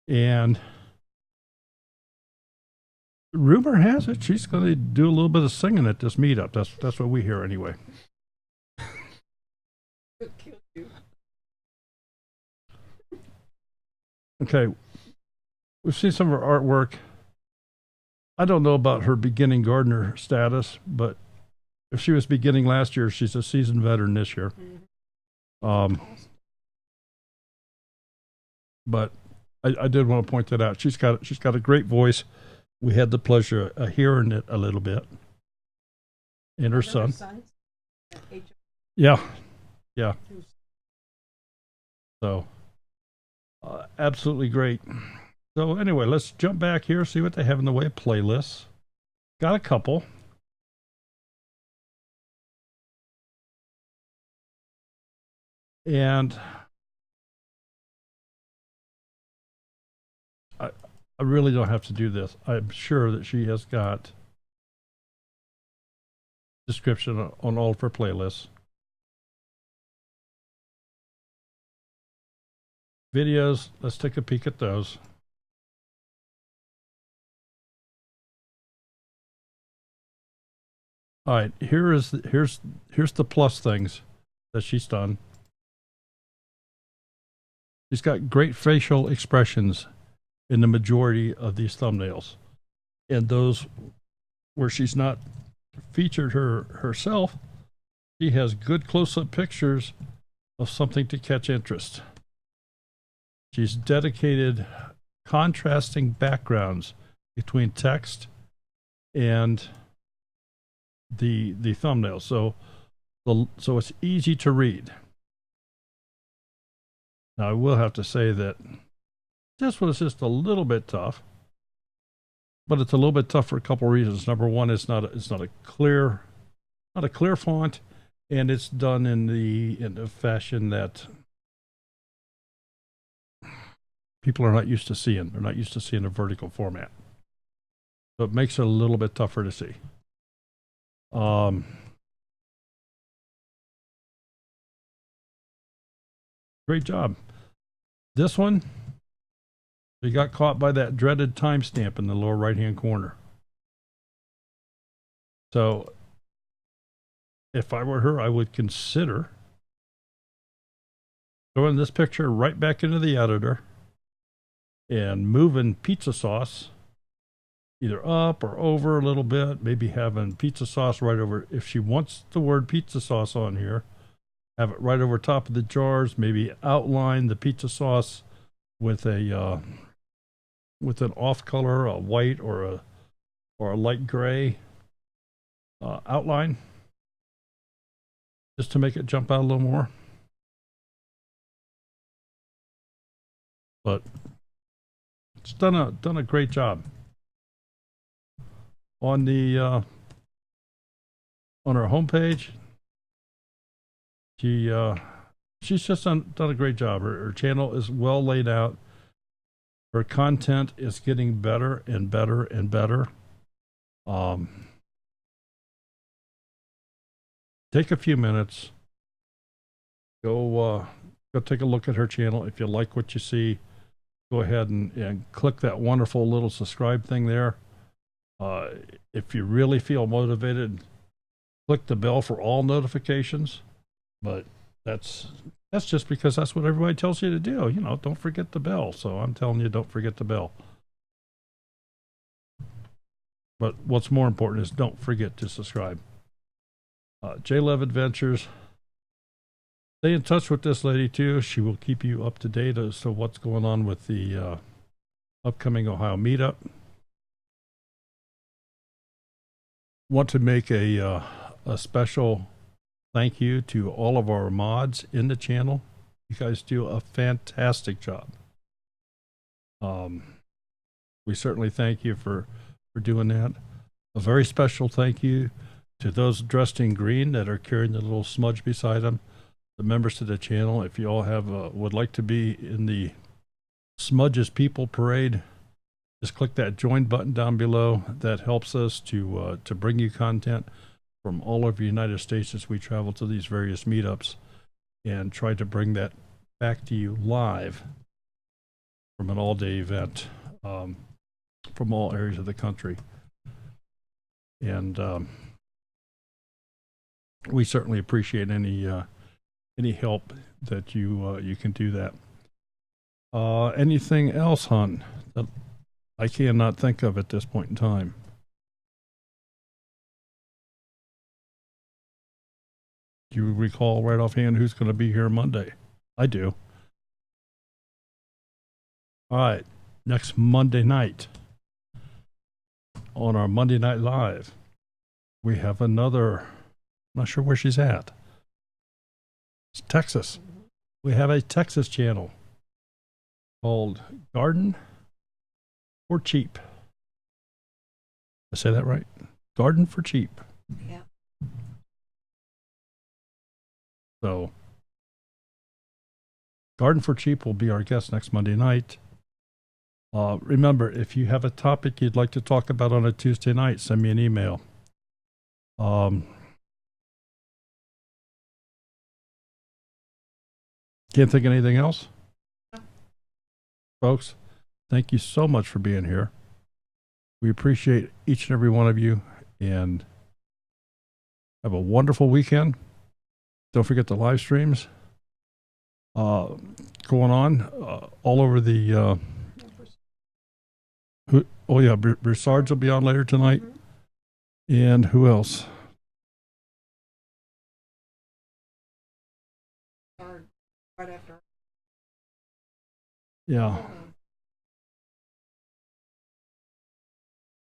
And rumor has it she's going to do a little bit of singing at this meetup. That's what we hear anyway. It'll kill you. Okay, we've seen some of her artwork. I don't know about her beginning gardener status, but if she was beginning last year, she's a seasoned veteran this year. But I did want to point that out. She's got a great voice. We had the pleasure of hearing it a little bit. And her son. Yeah. So, absolutely great. So anyway, let's jump back here, see what they have in the way of playlists. Got a couple. And I really don't have to do this. I'm sure that she has got description on all of her playlists. Videos, let's take a peek at those. All right, here's the plus things that she's done. She's got great facial expressions in the majority of these thumbnails, and those where she's not featured herself, she has good close-up pictures of something to catch interest. She's dedicated contrasting backgrounds between text and the thumbnail, so it's easy to read. Now I will have to say that this one is just a little bit tough, but it's a little bit tough for a couple reasons. Number one, it's not a clear font, and it's done in the fashion that people are not used to seeing. They're not used to seeing a vertical format, so it makes it a little bit tougher to see. Great job. This one, you got caught by that dreaded timestamp in the lower right-hand corner. So if I were her, I would consider throwing this picture right back into the editor and moving pizza sauce either up or over a little bit, maybe having pizza sauce right over. If she wants the word pizza sauce on here, have it right over top of the jars, maybe outline the pizza sauce with a with an off color, a white or a light gray outline, just to make it jump out a little more. But it's done a great job on the on her homepage. She's just done a great job. Her channel is well laid out. Her content is getting better and better and better. Take a few minutes. Go take a look at her channel. If you like what you see, go ahead and click that wonderful little subscribe thing there. If you really feel motivated, click the bell for all notifications. But that's just because that's what everybody tells you to do. You know, don't forget the bell. So I'm telling you, don't forget the bell. But what's more important is don't forget to subscribe. J Love Adventures. Stay in touch with this lady too. She will keep you up to date as to what's going on with the upcoming Ohio meetup. Want to make a special thank you to all of our mods in the channel. You guys do a fantastic job. We certainly thank you for doing that. A very special thank you to those dressed in green that are carrying the little smudge beside them. The members of the channel, if you all have would like to be in the Smudges People Parade, just click that join button down below. That helps us to bring you content from all over the United States as we travel to these various meetups and try to bring that back to you live from an all-day event from all areas of the country. And we certainly appreciate any help that you can do that. Anything else, hon, that I cannot think of at this point in time? Do you recall right offhand who's going to be here Monday? I do. All right. Next Monday night on our Monday Night Live, we have another, I'm not sure where she's at. It's Texas. We have a Texas channel called Garden for Cheap. Did I say that right? Garden for Cheap. Yeah. So, Garden for Cheap will be our guest next Monday night. Remember, if you have a topic you'd like to talk about on a Tuesday night, send me an email. Can't think of anything else? No. Folks, thank you so much for being here. We appreciate each and every one of you, and have a wonderful weekend. Don't forget the live streams going on all over the Broussards will be on later tonight. And who else? Right after. Yeah.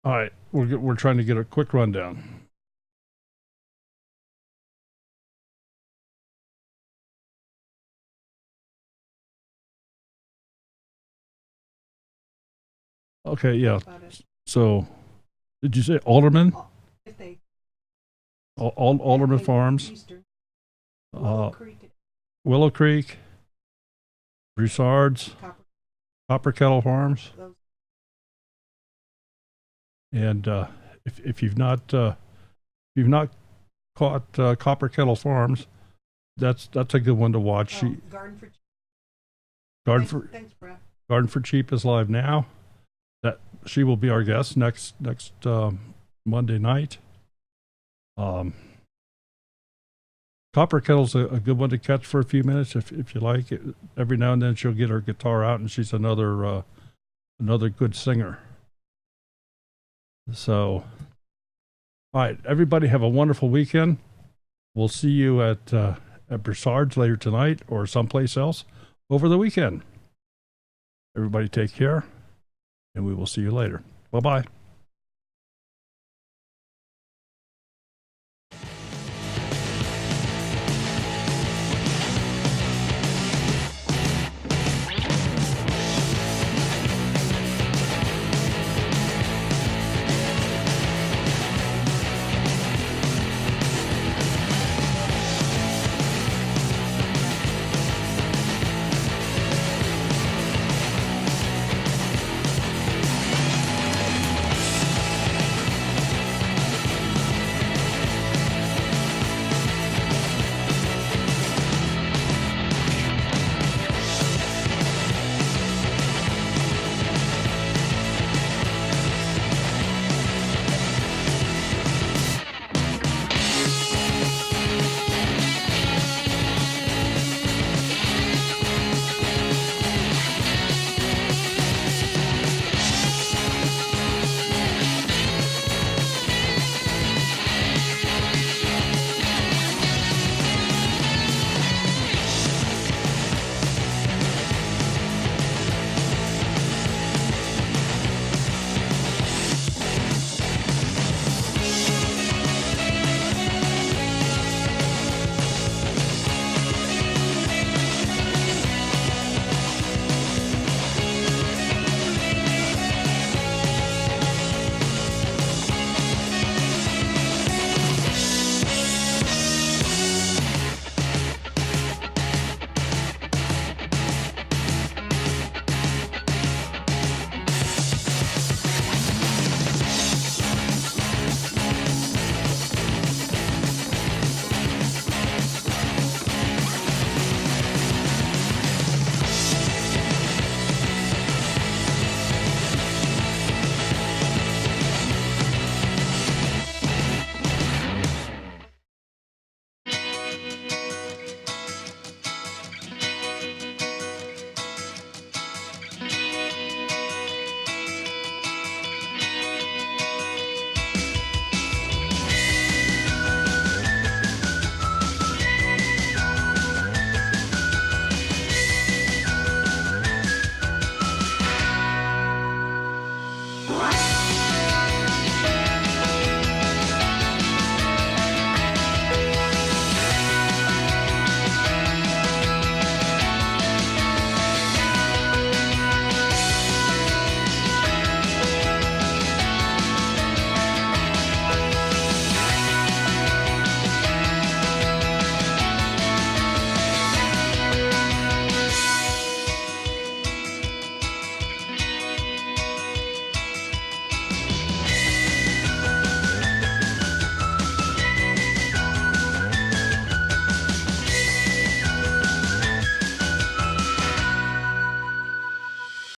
All right, we're trying to get a quick rundown. Okay, yeah. So, did you say Alderman? If they Alderman Farms, Eastern, Creek, Willow Creek, Broussards, Copper Kettle Farms, those. and if you've not caught Copper Kettle Farms, that's a good one to watch. Garden for Cheap. Thanks, Brett. Garden for Cheap is live now. That she will be our guest next Monday night. Copper Kettle's a good one to catch for a few minutes if you like it. Every now and then she'll get her guitar out, and she's another good singer. So, all right, everybody have a wonderful weekend. We'll see you at Broussard's later tonight or someplace else over the weekend. Everybody take care, and we will see you later. Bye-bye.